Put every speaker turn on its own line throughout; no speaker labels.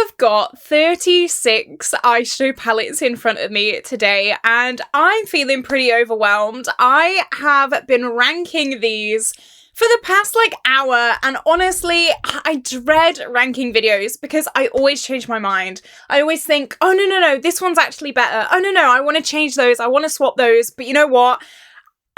have got 36 eyeshadow palettes in front of me today, and I'm feeling pretty overwhelmed. I have been ranking these for the past hour, and honestly, I dread ranking videos because I always change my mind. I always think, oh no, this one's actually better. Oh no, I want to change those, I want to swap those, but you know what?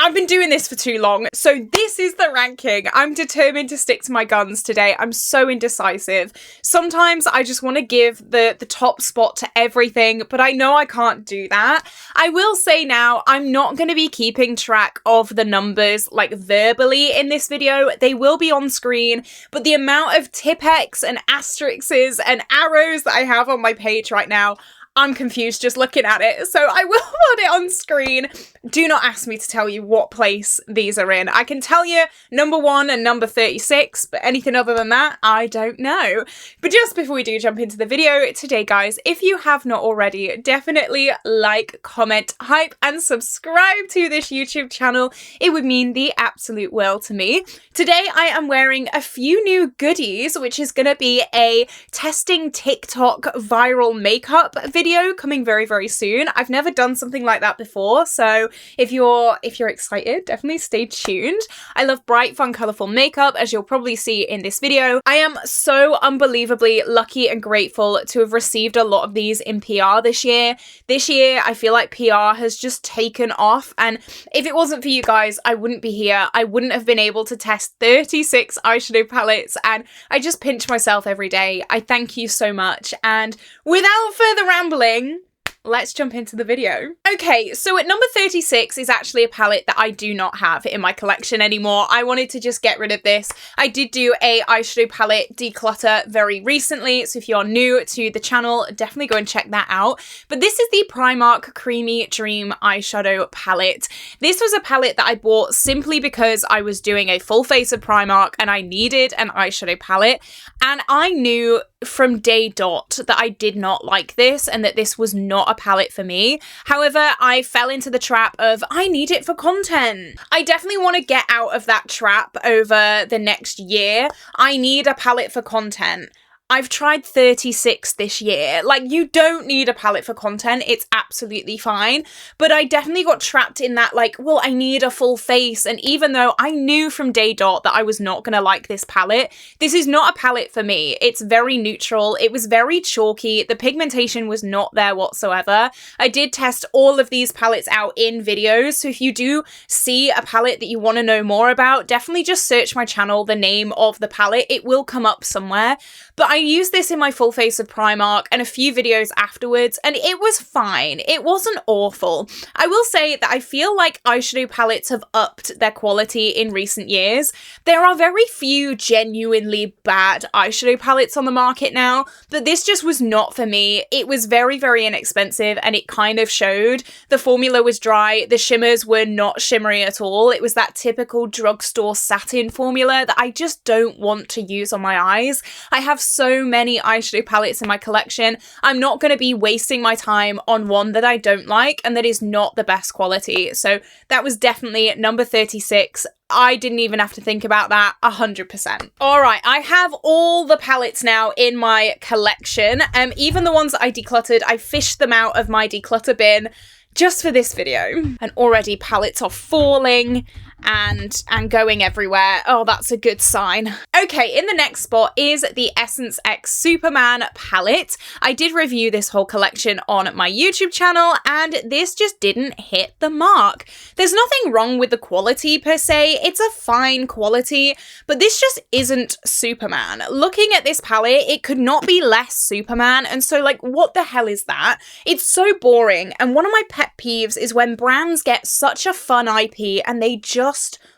I've been doing this for too long, so this is the ranking. I'm determined to stick to my guns today. I'm so indecisive. Sometimes I just want to give the top spot to everything, but I know I can't do that. I will say now, I'm not going to be keeping track of the numbers verbally in this video. They will be on screen, but the amount of Tipp-Ex and asterisks and arrows that I have on my page right now, I'm confused just looking at it, so I will put it on screen. Do not ask me to tell you what place these are in. I can tell you number 1 and number 36, but anything other than that, I don't know. But just before we do jump into the video today, guys, if you have not already, definitely like, comment, hype, and subscribe to this YouTube channel. It would mean the absolute world to me. Today, I am wearing a few new goodies, which is going to be a testing TikTok viral makeup video coming very, very soon. I've never done something like that before, so if you're excited, definitely stay tuned. I love bright, fun, colourful makeup, as you'll probably see in this video. I am so unbelievably lucky and grateful to have received a lot of these in PR this year. This year, I feel like PR has just taken off, and if it wasn't for you guys, I wouldn't be here. I wouldn't have been able to test 36 eyeshadow palettes, and I just pinch myself every day. I thank you so much, and without further rambling, let's jump into the video. Okay, so at number 36 is actually a palette that I do not have in my collection anymore. I wanted to just get rid of this. I did do a eyeshadow palette declutter very recently, so if you're new to the channel, definitely go and check that out. But this is the Primark Creamy Dream eyeshadow palette. This was a palette that I bought simply because I was doing a full face of Primark and I needed an eyeshadow palette, and I knew from day dot that I did not like this and that this was not a palette for me. However, I fell into the trap of I need it for content. I definitely want to get out of that trap over the next year. I need a palette for content. I've tried 36 this year. You don't need a palette for content. It's absolutely fine. But I definitely got trapped in that, well, I need a full face. And even though I knew from day dot that I was not going to like this palette, this is not a palette for me. It's very neutral. It was very chalky. The pigmentation was not there whatsoever. I did test all of these palettes out in videos. So if you do see a palette that you want to know more about, definitely just search my channel, the name of the palette. It will come up somewhere. But I used this in my full face of Primark and a few videos afterwards, and it was fine. It wasn't awful. I will say that I feel like eyeshadow palettes have upped their quality in recent years. There are very few genuinely bad eyeshadow palettes on the market now, but this just was not for me. It was very, very inexpensive, and it kind of showed. The formula was dry. The shimmers were not shimmery at all. It was that typical drugstore satin formula that I just don't want to use on my eyes. I have so many eyeshadow palettes in my collection. I'm not going to be wasting my time on one that I don't like and that is not the best quality. So that was definitely number 36. I didn't even have to think about that, 100%. All right, I have all the palettes now in my collection. Even the ones that I decluttered, I fished them out of my declutter bin just for this video. And already palettes are falling and going everywhere. Oh, that's a good sign. Okay, in the next spot is the Essence X Superman palette. I did review this whole collection on my YouTube channel, and this just didn't hit the mark. There's nothing wrong with the quality per se. It's a fine quality, but this just isn't Superman. Looking at this palette, it could not be less Superman, and so what the hell is that? It's so boring, and one of my pet peeves is when brands get such a fun IP and they just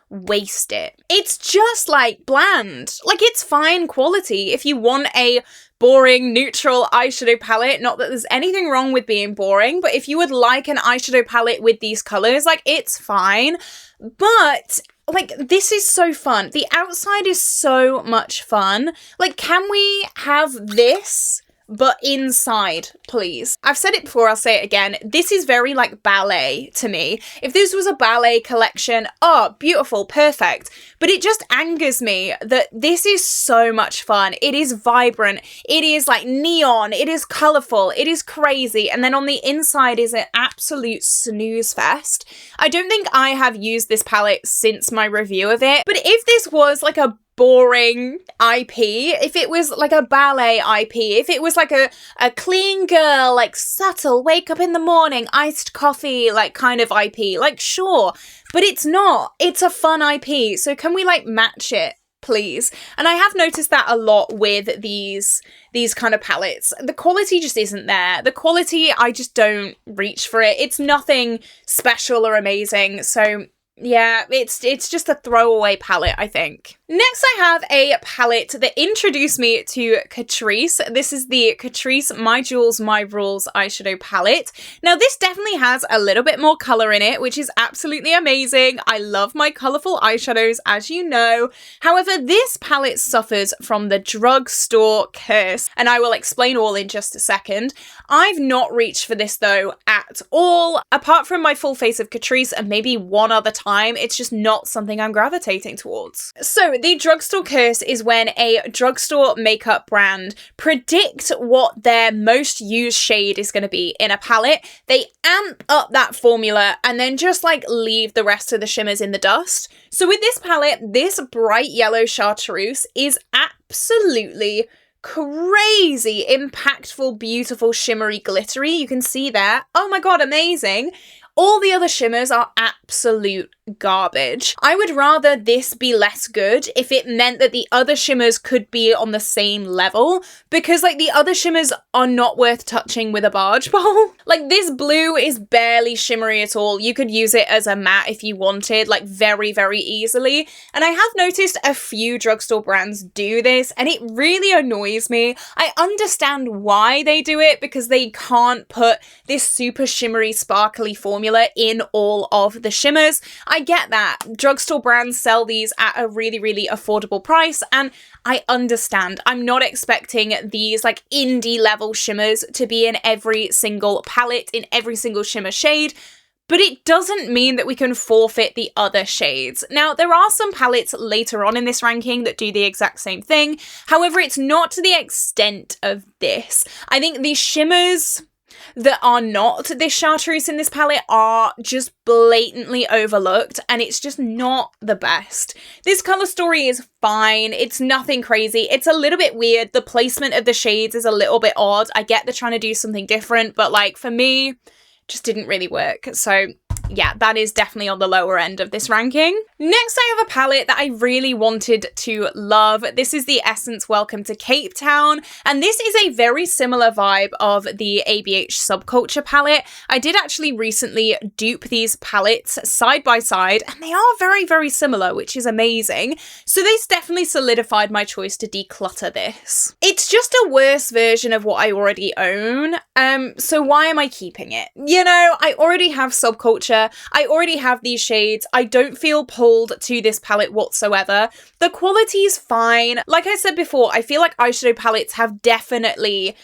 waste it. It's just bland. It's fine quality if you want a boring, neutral eyeshadow palette. Not that there's anything wrong with being boring, but if you would like an eyeshadow palette with these colors, it's fine. But this is so fun. The outside is so much fun. Can we have this but inside, please. I've said it before, I'll say it again. This is very like ballet to me. If this was a ballet collection, oh, beautiful, perfect. But it just angers me that this is so much fun. It is vibrant. It is like neon. It is colorful. It is crazy. And then on the inside is an absolute snooze fest. I don't think I have used this palette since my review of it. But if this was like a boring IP, if it was like a ballet IP, if it was like a clean girl, like subtle, wake up in the morning, iced coffee, like kind of IP, like sure, but it's not. It's a fun IP, so can we like match it, please? And I have noticed that a lot with these kind of palettes. The quality just isn't there. The quality, I just don't reach for it. It's nothing special or amazing, so yeah, it's just a throwaway palette, I think. Next, I have a palette that introduced me to Catrice. This is the Catrice My Jewels, My Rules eyeshadow palette. Now, this definitely has a little bit more colour in it, which is absolutely amazing. I love my colourful eyeshadows, as you know. However, this palette suffers from the drugstore curse, and I will explain all in just a second. I've not reached for this, though, at all. Apart from my full face of Catrice and maybe one other time, it's just not something I'm gravitating towards. So, the drugstore curse is when a drugstore makeup brand predict what their most used shade is going to be in a palette. They amp up that formula and then just like leave the rest of the shimmers in the dust. So with this palette, this bright yellow chartreuse is absolutely crazy, impactful, beautiful, shimmery, glittery. You can see there. Oh my god, amazing. All the other shimmers are absolute garbage. I would rather this be less good if it meant that the other shimmers could be on the same level, because like the other shimmers are not worth touching with a barge pole. Like this blue is barely shimmery at all. You could use it as a matte if you wanted, like very, very easily. And I have noticed a few drugstore brands do this and it really annoys me. I understand why they do it, because they can't put this super shimmery, sparkly formula in all of the shimmers. I get that. Drugstore brands sell these at a really, really affordable price, and I understand. I'm not expecting these like indie level shimmers to be in every single palette, in every single shimmer shade, but it doesn't mean that we can forfeit the other shades. Now, there are some palettes later on in this ranking that do the exact same thing. However, it's not to the extent of this. I think these shimmers that are not this chartreuse in this palette are just blatantly overlooked, and it's just not the best. This colour story is fine. It's nothing crazy. It's a little bit weird. The placement of the shades is a little bit odd. I get they're trying to do something different, but like for me, just didn't really work. So yeah, that is definitely on the lower end of this ranking. Next, I have a palette that I really wanted to love. This is the Essence Welcome to Cape Town, and this is a very similar vibe of the ABH Subculture palette. I did actually recently dupe these palettes side by side, and they are very, very similar, which is amazing. So this definitely solidified my choice to declutter this. It's just a worse version of what I already own, so why am I keeping it? You know, I already have Subculture. I already have these shades. I don't feel pulled to this palette whatsoever. The quality's fine. Like I said before, I feel like eyeshadow palettes have definitely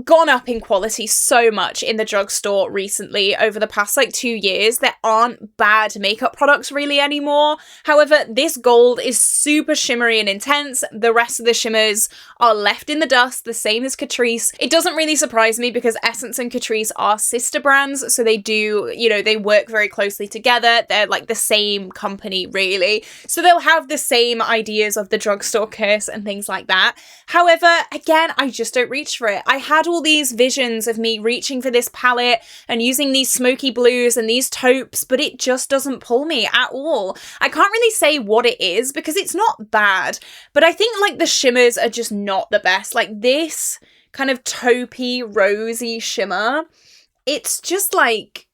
gone up in quality so much in the drugstore recently over the past like 2 years. There aren't bad makeup products really anymore. However, this gold is super shimmery and intense. The rest of the shimmers are left in the dust, the same as Catrice. It doesn't really surprise me because Essence and Catrice are sister brands, so they do, you know, they work very closely together. They're like the same company really, so they'll have the same ideas of the drugstore curse and things like that. However, again, I just don't reach for it. I had all these visions of me reaching for this palette and using these smoky blues and these taupes, but it just doesn't pull me at all. I can't really say what it is because it's not bad, but I think like the shimmers are just not the best. Like this kind of taupey, rosy shimmer, it's just like,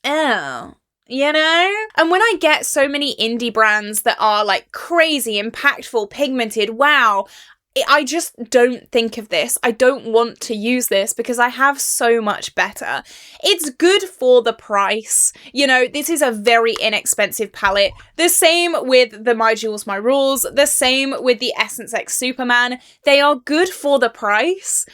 oh, you know? And when I get so many indie brands that are like crazy, impactful, pigmented, wow, I just don't think of this. I don't want to use this because I have so much better. It's good for the price. You know, this is a very inexpensive palette. The same with the My Jewels, My Rules. The same with the Essence X Superman. They are good for the price.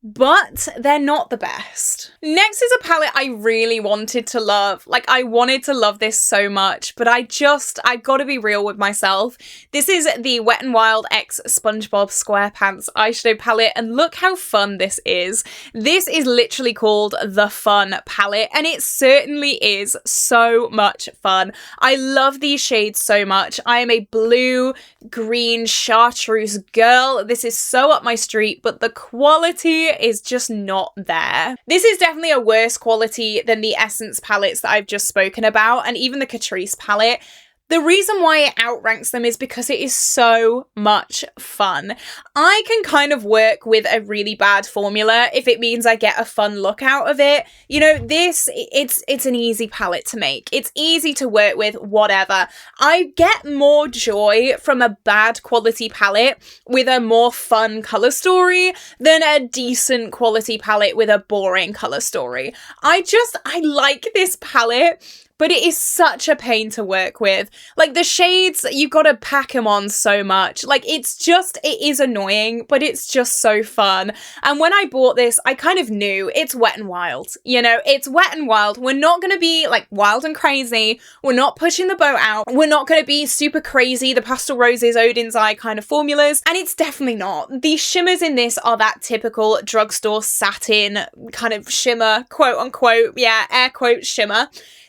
but they're not the best. Next is a palette I really wanted to love. Like, I wanted to love this so much, but I've got to be real with myself. This is the Wet n Wild X SpongeBob SquarePants eyeshadow palette, and look how fun this is. This is literally called the Fun palette, and it certainly is so much fun. I love these shades so much. I am a blue, green, chartreuse girl. This is so up my street, but the quality is just not there. This is definitely a worse quality than the Essence palettes that I've just spoken about, and even the Catrice palette. The reason why it outranks them is because it is so much fun. I can kind of work with a really bad formula if it means I get a fun look out of it. You know, it's an easy palette to make. It's easy to work with, whatever. I get more joy from a bad quality palette with a more fun color story than a decent quality palette with a boring color story. I like this palette, but it is such a pain to work with. Like, the shades, you gotta pack them on so much. Like, it is annoying, but it's just so fun. And when I bought this, I kind of knew it's Wet n Wild. You know, it's Wet n Wild. We're not gonna be, like, wild and crazy. We're not pushing the boat out. We're not gonna be super crazy, the Pastel Roses, Odin's Eye kind of formulas. And it's definitely not. The shimmers in this are that typical drugstore satin kind of shimmer, quote unquote, yeah, air quote shimmer.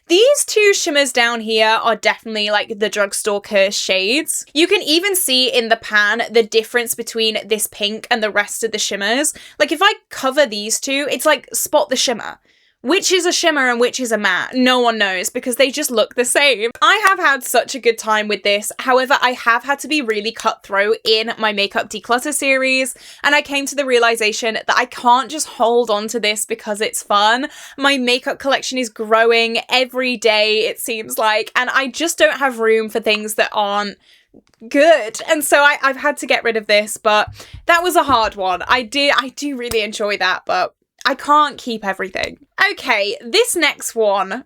These two shimmers down here are definitely like the drugstore curse shades. You can even see in the pan the difference between this pink and the rest of the shimmers. Like, if I cover these two, it's like spot the shimmer. Which is a shimmer and which is a matte? No one knows, because they just look the same. I have had such a good time with this. However, I have had to be really cutthroat in my makeup declutter series, and I came to the realization that I can't just hold on to this because it's fun. My makeup collection is growing every day, it seems like, and I just don't have room for things that aren't good. And so I've had to get rid of this, but that was a hard one. I do really enjoy that, but I can't keep everything. Okay, this next one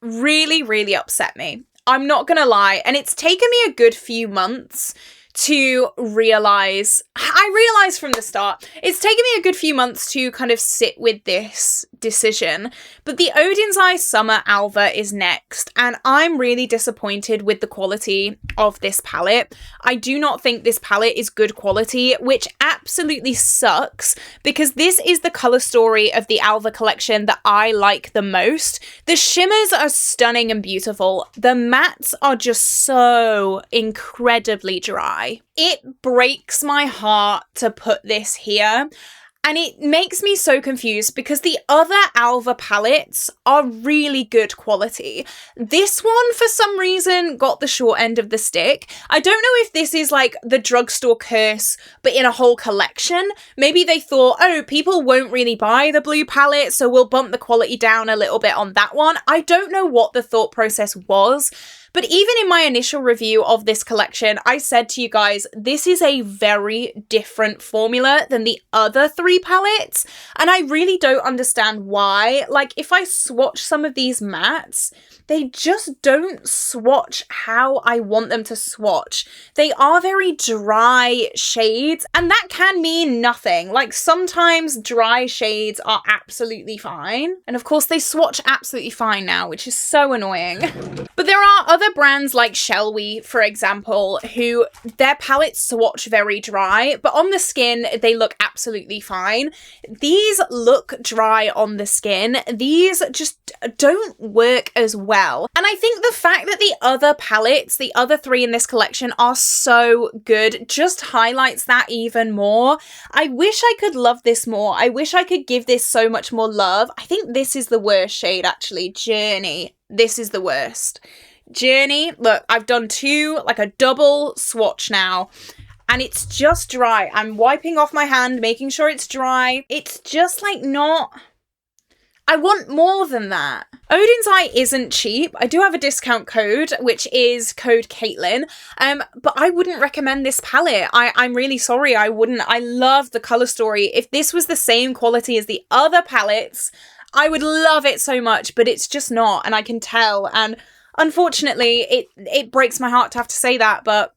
really, really upset me. I'm not gonna lie, and it's taken me a good few months to realise. I realised from the start, it's taken me a good few months to kind of sit with this decision, but the Odin's Eye Summer Alva is next, and I'm really disappointed with the quality of this palette. I do not think this palette is good quality, which absolutely sucks, because this is the colour story of the Alva collection that I like the most. The shimmers are stunning and beautiful. The mattes are just so incredibly dry. It breaks my heart to put this here. And it makes me so confused because the other Alva palettes are really good quality. This one, for some reason, got the short end of the stick. I don't know if this is like the drugstore curse, but in a whole collection. Maybe they thought, oh, people won't really buy the blue palette, so we'll bump the quality down a little bit on that one. I don't know what the thought process was. But even in my initial review of this collection, I said to you guys, this is a very different formula than the other three palettes. And I really don't understand why. Like, if I swatch some of these mattes, they just don't swatch how I want them to swatch. They are very dry shades, and that can mean nothing. Like, sometimes dry shades are absolutely fine. And of course, they swatch absolutely fine now, which is so annoying. But there are other brands like Shall We, for example, who their palettes swatch very dry, but on the skin, they look absolutely fine. These look dry on the skin. These just don't work as well. And I think the fact that the other palettes, the other three in this collection, are so good just highlights that even more. I wish I could love this more. I wish I could give this so much more love. I think this is the worst shade, actually. Journey. This is the worst. Journey, look, I've done two, like a double swatch now, and it's just dry. I'm wiping off my hand, making sure it's dry. It's just like not... I want more than that. Odin's Eye isn't cheap. I do have a discount code, which is code Caitlin, but I wouldn't recommend this palette. I'm really sorry, I wouldn't. I love the colour story. If this was the same quality as the other palettes, I would love it so much, but it's just not, and I can tell. And unfortunately, it breaks my heart to have to say that, but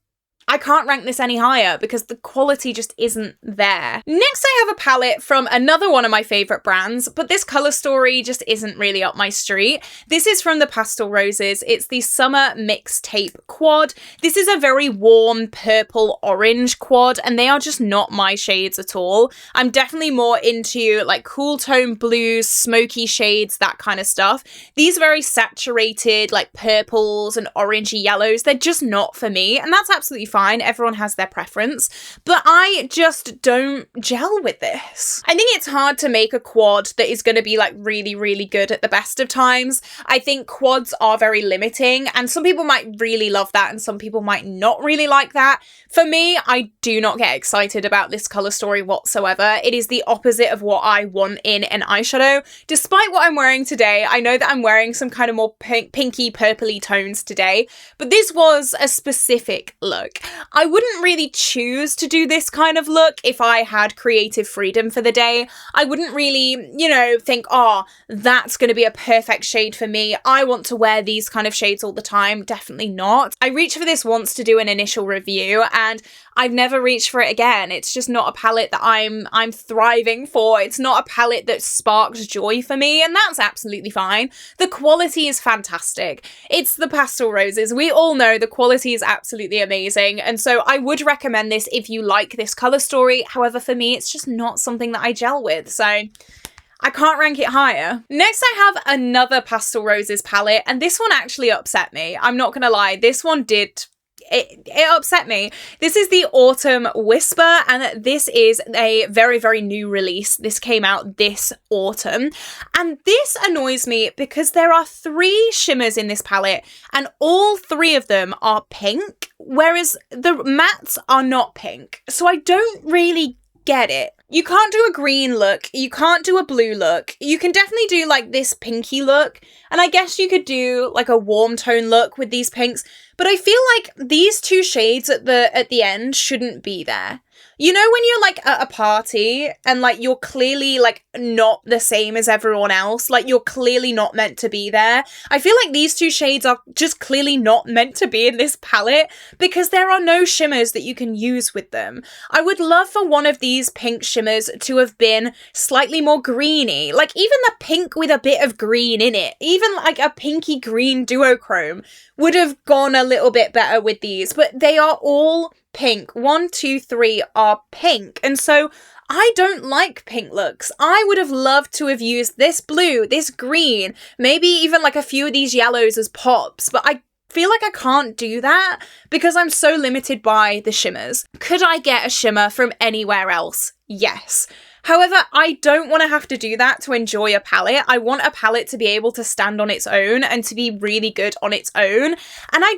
I can't rank this any higher because the quality just isn't there. Next, I have a palette from another one of my favorite brands, but this color story just isn't really up my street. This is from the Pastel Roses. It's the Summer Mixtape Quad. This is a very warm purple orange quad, and they are just not my shades at all. I'm definitely more into like cool tone blues, smoky shades, that kind of stuff. These very saturated like purples and orangey yellows, they're just not for me, and that's absolutely fine. Everyone has their preference, but I just don't gel with this. I think it's hard to make a quad that is going to be like really, really good at the best of times. I think quads are very limiting, and some people might really love that and some people might not really like that. For me, I do not get excited about this color story whatsoever. It is the opposite of what I want in an eyeshadow. Despite what I'm wearing today, I know that I'm wearing some kind of more pinky purpley tones today, but this was a specific look. I wouldn't really choose to do this kind of look if I had creative freedom for the day. I wouldn't really, you know, think, oh, that's going to be a perfect shade for me. I want to wear these kind of shades all the time. Definitely not. I reached for this once to do an initial review, and I've never reached for it again. It's just not a palette that I'm thriving for. It's not a palette that sparks joy for me, and that's absolutely fine. The quality is fantastic. It's the Pastel Roses. We all know the quality is absolutely amazing, and so I would recommend this if you like this color story. However, for me, it's just not something that I gel with, so I can't rank it higher. Next, I have another Pastel Roses palette, and this one actually upset me. I'm not gonna lie, this one did. It upset me. This is the Autumn Whisper, and this is a very, very new release. This came out this autumn, and this annoys me because there are 3 shimmers in this palette, and all 3 of them are pink, whereas the mattes are not pink. So I don't really get it. You can't do a green look, you can't do a blue look, you can definitely do like this pinky look, and I guess you could do like a warm tone look with these pinks, but I feel like these 2 shades at the end shouldn't be there. You know when you're like at a party and like you're clearly like not the same as everyone else, like you're clearly not meant to be there. I feel like these 2 shades are just clearly not meant to be in this palette because there are no shimmers that you can use with them. I would love for one of these pink shimmers to have been slightly more greeny, like even the pink with a bit of green in it, even like a pinky green duochrome would have gone a little bit better with these, but they are all pink. 1, 2, 3 are pink, and so I don't like pink looks. I would have loved to have used this blue, this green, maybe even like a few of these yellows as pops, but I feel like I can't do that because I'm so limited by the shimmers. Could I get a shimmer from anywhere else? Yes. However, I don't want to have to do that to enjoy a palette. I want a palette to be able to stand on its own and to be really good on its own. And I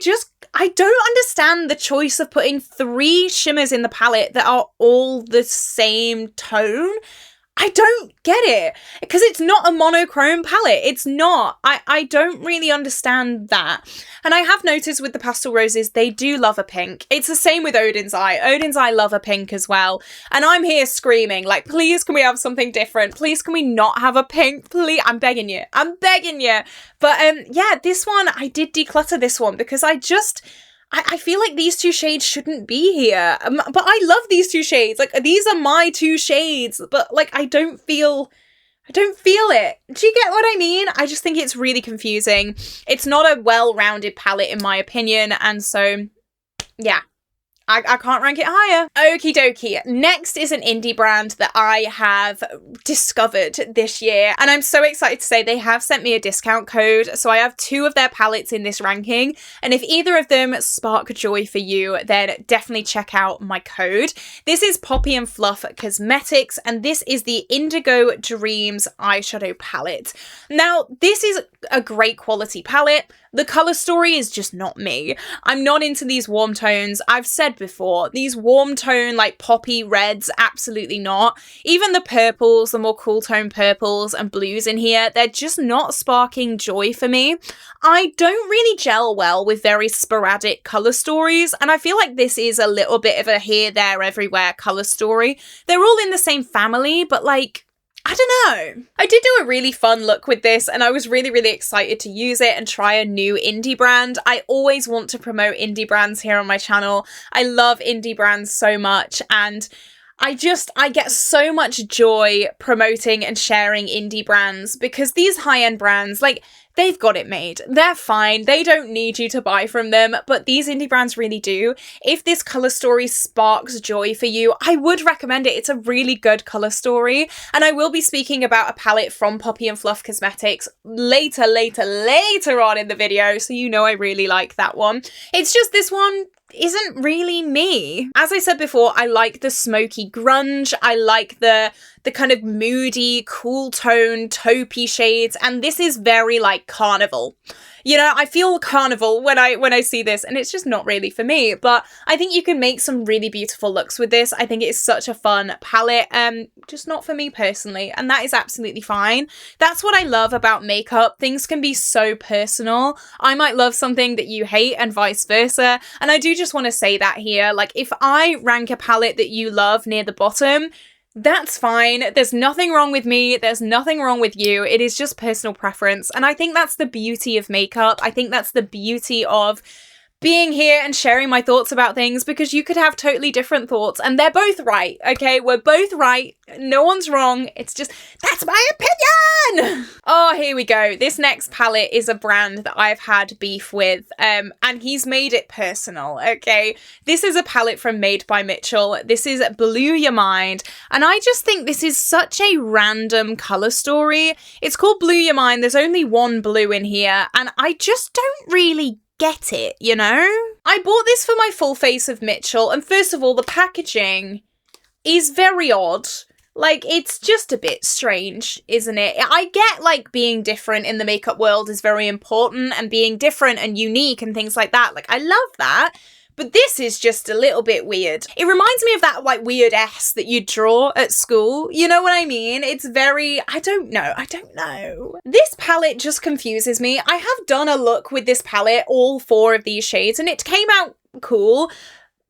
don't understand the choice of putting 3 shimmers in the palette that are all the same tone. I don't get it because it's not a monochrome palette. It's not. I don't really understand that. And I have noticed with the Pastel Roses, they do love a pink. It's the same with Odin's Eye. Odin's Eye love a pink as well. And I'm here screaming like, please, can we have something different? Please, can we not have a pink? Please, I'm begging you. I'm begging you. But yeah, this one, I did declutter this one because I feel like these 2 shades shouldn't be here, but I love these 2 shades. Like, these are my 2 shades, but like, I don't feel it. Do you get what I mean? I just think it's really confusing. It's not a well-rounded palette in my opinion, and so, yeah. I can't rank it higher. Okie dokie. Next is an indie brand that I have discovered this year, and I'm so excited to say they have sent me a discount code. So I have 2 of their palettes in this ranking, and if either of them spark joy for you, then definitely check out my code. This is Poppy and Fluff Cosmetics, and this is the Indigo Dreams eyeshadow palette. Now, this is a great quality palette. The colour story is just not me. I'm not into these warm tones. I've said before, these warm tone, like poppy reds, absolutely not. Even the purples, the more cool tone purples and blues in here, they're just not sparking joy for me. I don't really gel well with very sporadic colour stories, and I feel like this is a little bit of a here, there, everywhere colour story. They're all in the same family, but like, I I don't know. I did do a really fun look with this and I was really, really excited to use it and try a new indie brand. I always want to promote indie brands here on my channel. I love indie brands so much, and I get so much joy promoting and sharing indie brands because these high-end brands, like, they've got it made. They're fine. They don't need you to buy from them, but these indie brands really do. If this colour story sparks joy for you, I would recommend it. It's a really good colour story, and I will be speaking about a palette from Poppy and Fluff Cosmetics later on in the video, so you know I really like that one. It's just this one isn't really me. As I said before, I like the smoky grunge. I like the kind of moody, cool tone, taupey shades, and this is very like carnival. You know, I feel carnival when I see this, and it's just not really for me, but I think you can make some really beautiful looks with this. I think it's such a fun palette, just not for me personally, and that is absolutely fine. That's what I love about makeup. Things can be so personal. I might love something that you hate and vice versa, and I do just want to say that here. Like, if I rank a palette that you love near the bottom, that's fine. There's nothing wrong with me. There's nothing wrong with you. It is just personal preference. And I think that's the beauty of makeup. I think that's the beauty of being here and sharing my thoughts about things, because you could have totally different thoughts and they're both right, okay? We're both right. No one's wrong. It's just, that's my opinion! Oh, here we go. This next palette is a brand that I've had beef with, and he's made it personal, okay? This is a palette from Made by Mitchell. This is Blew Your Mind, and I just think this is such a random colour story. It's called Blew Your Mind. There's only one blue in here, and I just don't really get it, you know? I bought this for my full face of Mitchell, and first of all, the packaging is very odd. Like, it's just a bit strange, isn't it? I get, like, being different in the makeup world is very important, and being different and unique and things like that. Like, I love that. But this is just a little bit weird. It reminds me of that, like, weird S that you draw at school. You know what I mean? It's very, I don't know. This palette just confuses me. I have done a look with this palette, all 4 of these shades, and it came out cool.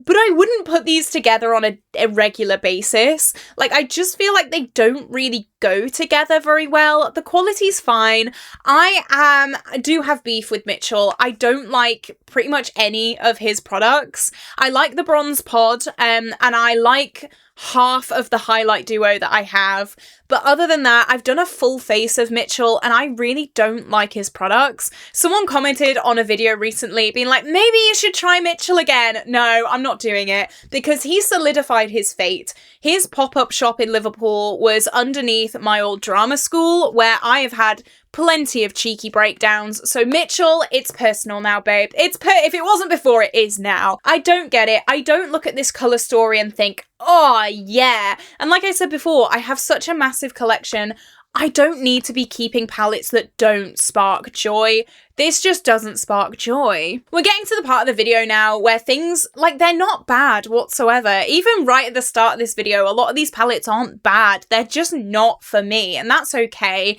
But I wouldn't put these together on a regular basis. Like, I just feel like they don't really go together very well. The quality's fine. I do have beef with Mitchell. I don't like pretty much any of his products. I like the Bronze Pod, and I like half of the highlight duo that I have. But other than that, I've done a full face of Mitchell and I really don't like his products. Someone commented on a video recently being like, maybe you should try Mitchell again. No, I'm not doing it because he solidified his fate. His pop-up shop in Liverpool was underneath my old drama school where I have had plenty of cheeky breakdowns. So Mitchell, it's personal now, babe. If it wasn't before, it is now. I don't get it. I don't look at this colour story and think, oh yeah. And like I said before, I have such a massive collection. I don't need to be keeping palettes that don't spark joy. This just doesn't spark joy. We're getting to the part of the video now where things, like, they're not bad whatsoever. Even right at the start of this video, a lot of these palettes aren't bad. They're just not for me, and that's okay.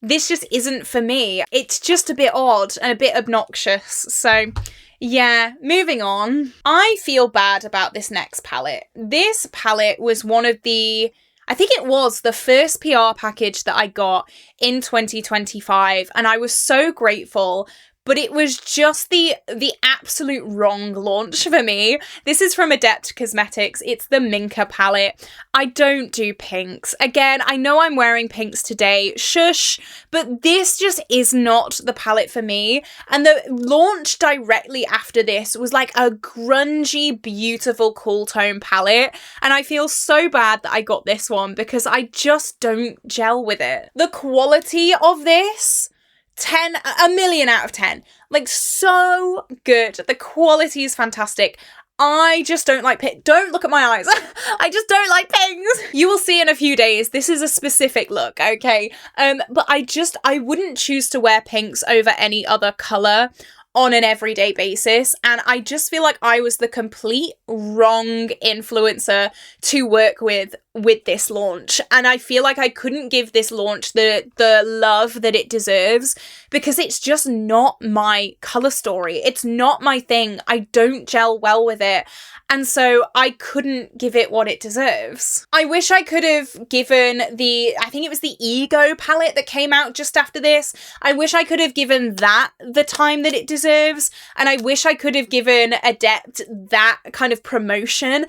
This just isn't for me. It's just a bit odd and a bit obnoxious. So yeah, moving on. I feel bad about this next palette. This palette was one of the, I think it was the first PR package that I got in 2025, and I was so grateful. But it was just the absolute wrong launch for me. This is from Addict Cosmetics. It's the Minka palette. I don't do pinks. Again, I know I'm wearing pinks today. Shush. But this just is not the palette for me. And the launch directly after this was like a grungy, beautiful, cool tone palette. And I feel so bad that I got this one because I just don't gel with it. The quality of this, 10, a million out of 10. Like, so good. The quality is fantastic. I just don't like pink. Don't look at my eyes. I just don't like pinks. You will see in a few days. This is a specific look, okay? But I wouldn't choose to wear pinks over any other colour on an everyday basis, and I just feel like I was the complete wrong influencer to work with this launch, and I feel like I couldn't give this launch the love that it deserves because it's just not my colour story. It's not my thing. I don't gel well with it. And so I couldn't give it what it deserves. I wish I could have given I think it was the Ego palette that came out just after this. I wish I could have given that the time that it deserves. And I wish I could have given Addict that kind of promotion.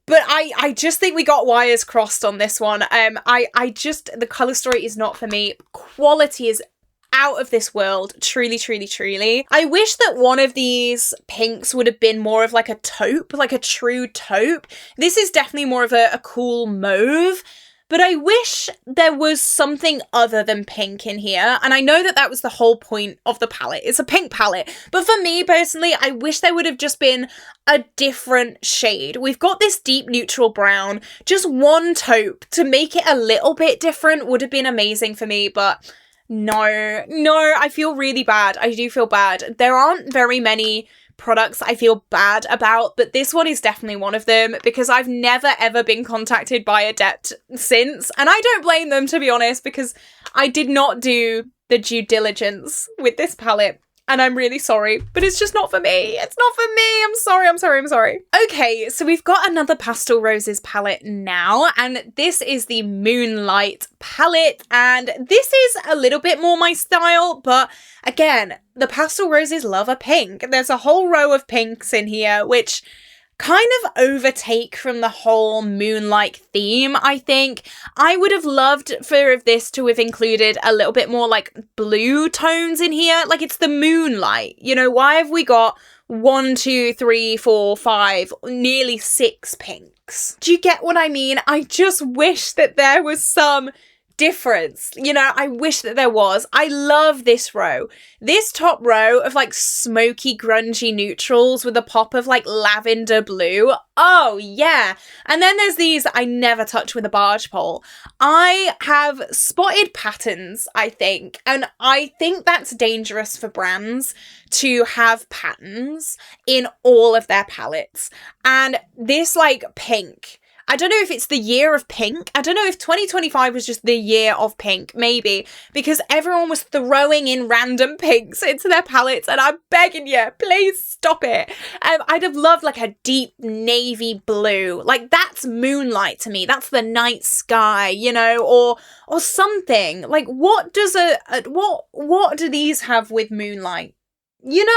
But I just think we got wires crossed on this one. The colour story is not for me. Quality is out of this world, truly, truly, truly. I wish that one of these pinks would have been more of like a taupe, like a true taupe. This is definitely more of a cool mauve, but I wish there was something other than pink in here. And I know that that was the whole point of the palette. It's a pink palette. But for me personally, I wish there would have just been a different shade. We've got this deep neutral brown, just one taupe to make it a little bit different would have been amazing for me, but no, I feel really bad. I do feel bad. There aren't very many products I feel bad about, but this one is definitely one of them because I've never ever been contacted by Addict since, and I don't blame them, to be honest, because I did not do the due diligence with this palette. And I'm really sorry, but it's just not for me. It's not for me. I'm sorry. Okay, so we've got another Pastel Roses palette now, and this is the Moonlight palette, and this is a little bit more my style, but again, the Pastel Roses love a pink. There's a whole row of pinks in here, which kind of overtake from the whole Moonlight theme, I think. I would have loved for this to have included a little bit more like blue tones in here. Like, it's the Moonlight, you know, why have we got 1, 2, 3, 4, 5, nearly 6 pinks? Do you get what I mean? I just wish that there was some difference, you know. I wish that there was. I love this row. This top row of like smoky grungy neutrals with a pop of like lavender blue. Oh yeah. And then there's these that I never touch with a barge pole. I have spotted patterns, I think, and I think that's dangerous for brands to have patterns in all of their palettes. And this like pink, I don't know if it's the year of pink. I don't know if 2025 was just the year of pink, maybe, because everyone was throwing in random pinks into their palettes, and I'm begging you, please stop it. I'd have loved like a deep navy blue. Like, that's Moonlight to me. That's the night sky, you know, or something. Like, what does what do these have with Moonlight? You know,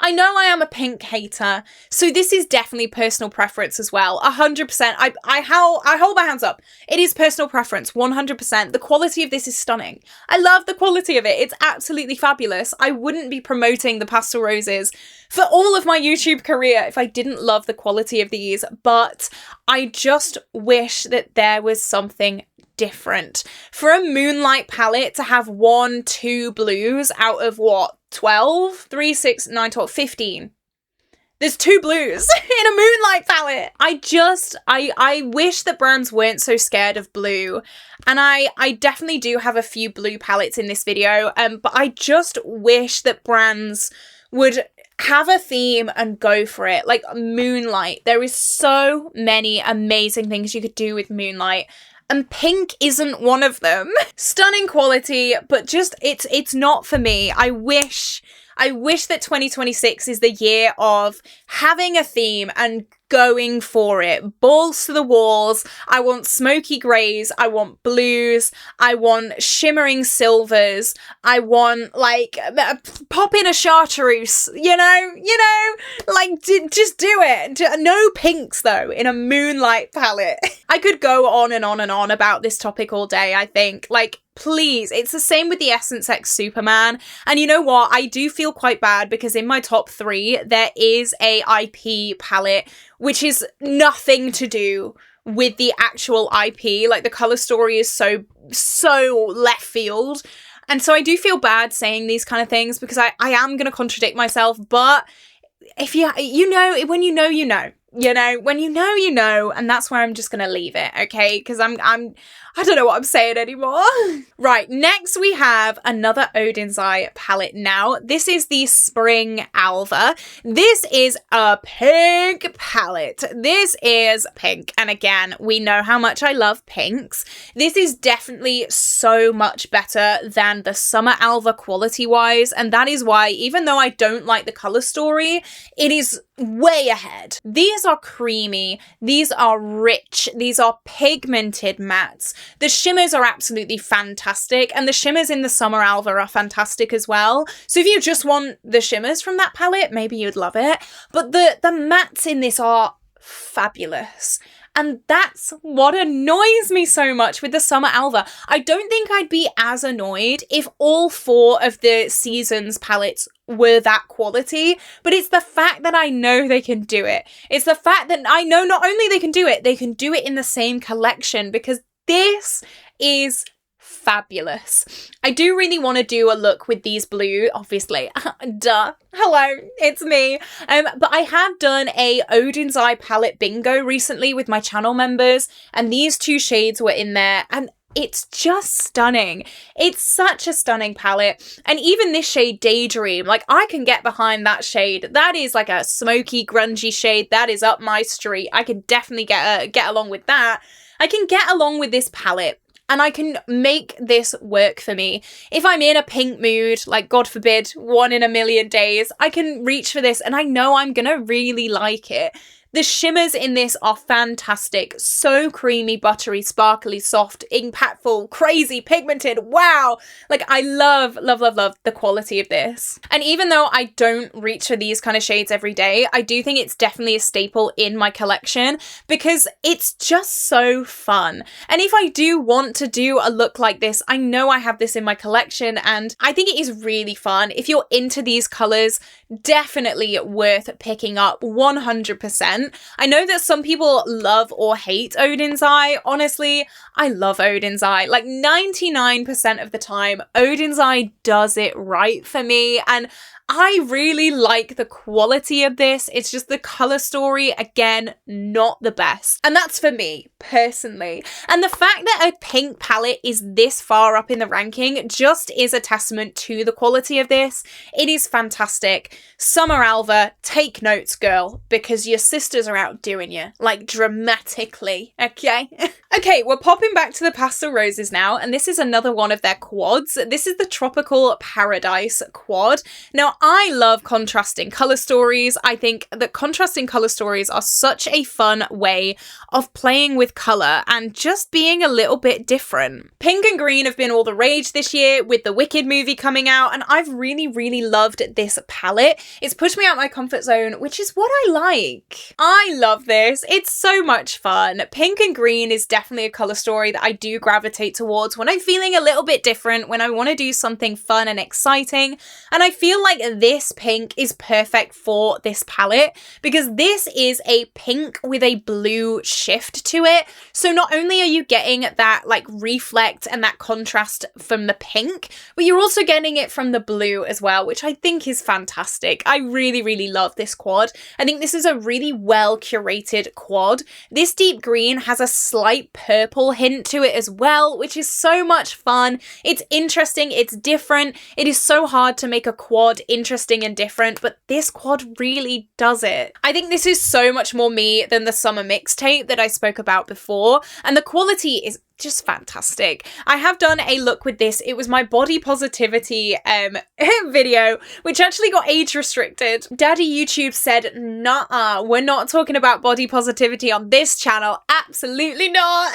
I am a pink hater, so this is definitely personal preference as well. 100%. I hold my hands up. It is personal preference, 100%. The quality of this is stunning. I love the quality of it. It's absolutely fabulous. I wouldn't be promoting the Pastel Roses for all of my YouTube career if I didn't love the quality of these, but I just wish that there was something different. For a Moonlight palette to have 1, 2 blues out of what? 12? 3, 6, 9, 12, 15. There's 2 blues in a Moonlight palette. I wish that brands weren't so scared of blue. And I definitely do have a few blue palettes in this video. But I just wish that brands would have a theme and go for it. Like Moonlight. There is so many amazing things you could do with Moonlight. And pink isn't one of them. Stunning quality, but just, it's not for me. I wish that 2026 is the year of having a theme and going for it. Balls to the walls. I want smoky greys. I want blues. I want shimmering silvers. I want like pop in a chartreuse, you know, like just do it. No pinks though in a Moonlight palette. I could go on and on and on about this topic all day, I think. Like, please, it's the same with the Essence X Superman. And you know what? I do feel quite bad because in my top 3, there is a IP palette, which is nothing to do with the actual IP. Like, the color story is so left field. And so I do feel bad saying these kind of things because I am going to contradict myself. But if you know, when you know, you know. you know, when you know, and that's where I'm just gonna leave it, okay? Because I don't know what I'm saying anymore. Right, next we have another Odin's Eye palette now. This is the Spring Alva. This is a pink palette. This is pink, and again, we know how much I love pinks. This is definitely so much better than the Summer Alva quality-wise, and that is why, even though I don't like the color story, it is way ahead. These are creamy, these are rich, these are pigmented mattes. The shimmers are absolutely fantastic, and the shimmers in the Summer Alva are fantastic as well. So if you just want the shimmers from that palette, maybe you'd love it. But the mattes in this are fabulous. And that's what annoys me so much with the Summer Alva. I don't think I'd be as annoyed if all 4 of the Seasons palettes were that quality, but it's the fact that I know they can do it. It's the fact that I know not only they can do it in the same collection, because this is fabulous. I do really want to do a look with these blue, obviously. Duh. Hello, it's me. But I have done a Odin's Eye palette bingo recently with my channel members, and these 2 shades were in there, and it's just stunning. It's such a stunning palette. And even this shade, Daydream, like, I can get behind that shade. That is like a smoky, grungy shade. That is up my street. I can definitely get along with that. I can get along with this palette. And I can make this work for me. If I'm in a pink mood, like God forbid, 1 in a million days, I can reach for this and I know I'm gonna really like it. The shimmers in this are fantastic. So creamy, buttery, sparkly, soft, impactful, crazy, pigmented. Wow. Like, I love the quality of this. And even though I don't reach for these kind of shades every day, I do think it's definitely a staple in my collection because it's just so fun. And if I do want to do a look like this, I know I have this in my collection and I think it is really fun. If you're into these colors, definitely worth picking up 100%. I know that some people love or hate Odin's Eye. Honestly, I love Odin's Eye. Like 99% of the time, Odin's Eye does it right for me. And I really like the quality of this. It's just the color story, again, not the best. And that's for me, personally. And the fact that a pink palette is this far up in the ranking just is a testament to the quality of this. It is fantastic. Summer Alva, take notes, girl, because your sisters are outdoing you, like dramatically, okay? Okay, we're popping back to the Pastel Roses now, and this is another one of their quads. This is the Tropical Paradise quad. Now, I love contrasting color stories. I think that contrasting color stories are such a fun way of playing with color and just being a little bit different. Pink and green have been all the rage this year with the Wicked movie coming out, and I've really loved this palette. It's pushed me out my comfort zone, which is what I like. I love this. It's so much fun. Pink and green is definitely a color story that I do gravitate towards when I'm feeling a little bit different, when I want to do something fun and exciting. And I feel like this pink is perfect for this palette because this is a pink with a blue shift to it. So not only are you getting that like reflect and that contrast from the pink, but you're also getting it from the blue as well, which I think is fantastic. I really love this quad. I think this is a really well curated quad. This deep green has a slight purple hint to it as well, which is so much fun. It's interesting, it's different. It is so hard to make a quad interesting and different, but this quad really does it. I think this is so much more me than the summer mixtape that I spoke about before, and the quality is just fantastic. I have done a look with this. It was my body positivity video, which actually got age restricted. Daddy YouTube said, nah, we're not talking about body positivity on this channel. Absolutely not.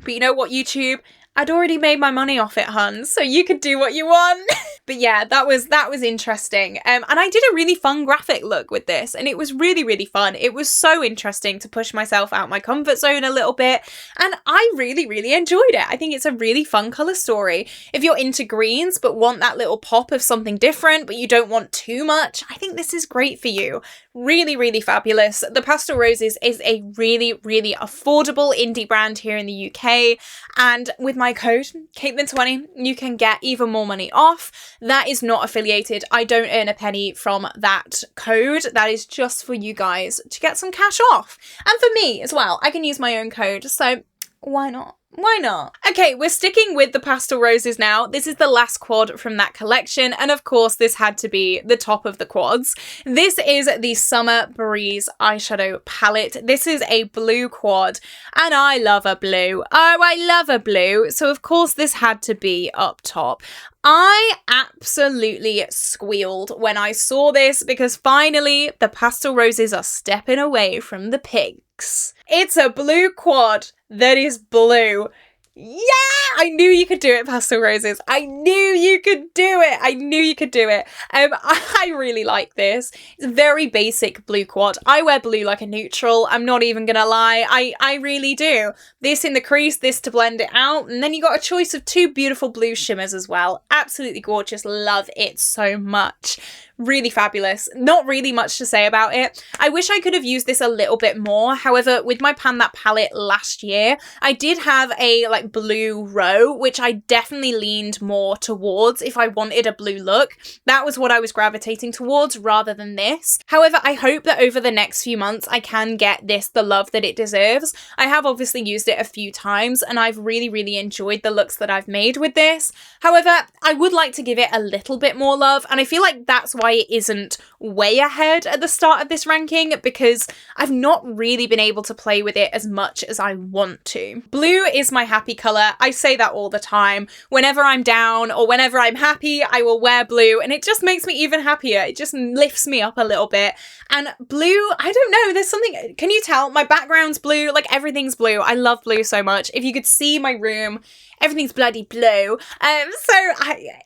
But you know what, YouTube? I'd already made my money off it, hun, so you could do what you want. But yeah, that was interesting. And I did a really fun graphic look with this, and it was really fun. It was so interesting to push myself out my comfort zone a little bit, and I really enjoyed it. I think it's a really fun color story. If you're into greens but want that little pop of something different, but you don't want too much, I think this is great for you. Really fabulous. The Pastel Roses is a really affordable indie brand here in the UK, and with my code, CatKin20, you can get even more money off. That is not affiliated. I don't earn a penny from that code. That is just for you guys to get some cash off. And for me as well. I can use my own code, so why not? Why not? Okay, we're sticking with the pastel roses now. This is the last quad from that collection, and of course this had to be the top of the quads. This is the Summer Breeze eyeshadow palette. This is a blue quad, and I love a blue. Oh, I love a blue. So of course this had to be up top. I absolutely squealed when I saw this because finally the pastel roses are stepping away from the pinks. It's a blue quad that is blue. Yeah, I knew you could do it, pastel roses. I knew you could do it. I knew you could do it. I really like this. It's a very basic blue quad. I wear blue like a neutral. I'm not even gonna lie. I really do. This in the crease, this to blend it out, and then you got a choice of two beautiful blue shimmers as well. Absolutely gorgeous. Love it so much. Really fabulous. Not really much to say about it. I wish I could have used this a little bit more. However, with my Panda palette last year, I did have a like blue row, which I definitely leaned more towards if I wanted a blue look. That was what I was gravitating towards rather than this. However, I hope that over the next few months, I can get this the love that it deserves. I have obviously used it a few times and I've really enjoyed the looks that I've made with this. However, I would like to give it a little bit more love, and I feel like that's why it isn't way ahead at the start of this ranking, because I've not really been able to play with it as much as I want to. Blue is my happy colour. I say that all the time. Whenever I'm down or whenever I'm happy, I will wear blue, and it just makes me even happier. It just lifts me up a little bit. And blue, I don't know, there's something, can you tell? My background's blue, like everything's blue. I love blue so much. If you could see my room, everything's bloody blue. So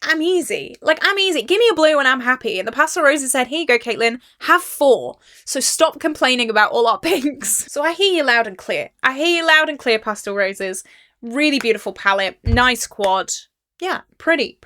I'm easy. Like, I'm easy. Give me a blue and I'm happy. And the pastel roses said, here you go, Caitlin, have 4. So stop complaining about all our pinks. So I hear you loud and clear. I hear you loud and clear, pastel roses. Really beautiful palette. Nice quad. Yeah, pretty.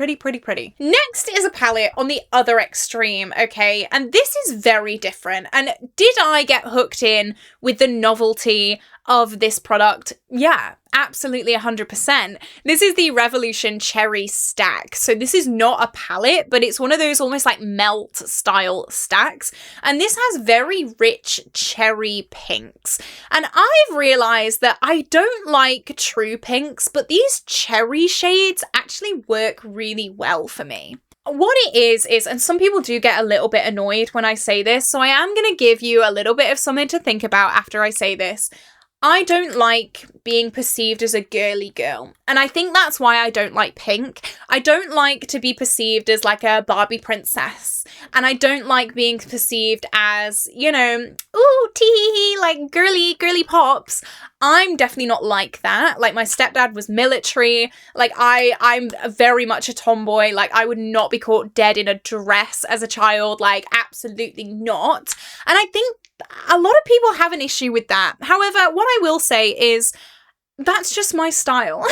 Next is a palette on the other extreme, okay? And this is very different. And did I get hooked in with the novelty of this product? Yeah, absolutely 100%. This is the Revolution Cherry Stack. So this is not a palette, but it's one of those almost like melt style stacks. And this has very rich cherry pinks. And I've realized that I don't like true pinks, but these cherry shades actually work really well for me. What it is, and some people do get a little bit annoyed when I say this, so I am going to give you a little bit of something to think about after I say this. I don't like being perceived as a girly girl, and I think that's why I don't like pink. I don't like to be perceived as like a Barbie princess, and I don't like being perceived as, you know, ooh, tee-hee-hee, like girly pops. I'm definitely not like that. Like, my stepdad was military. Like, I'm very much a tomboy. Like, I would not be caught dead in a dress as a child. Like, absolutely not. And I think a lot of people have an issue with that. However, what I will say is that's just my style.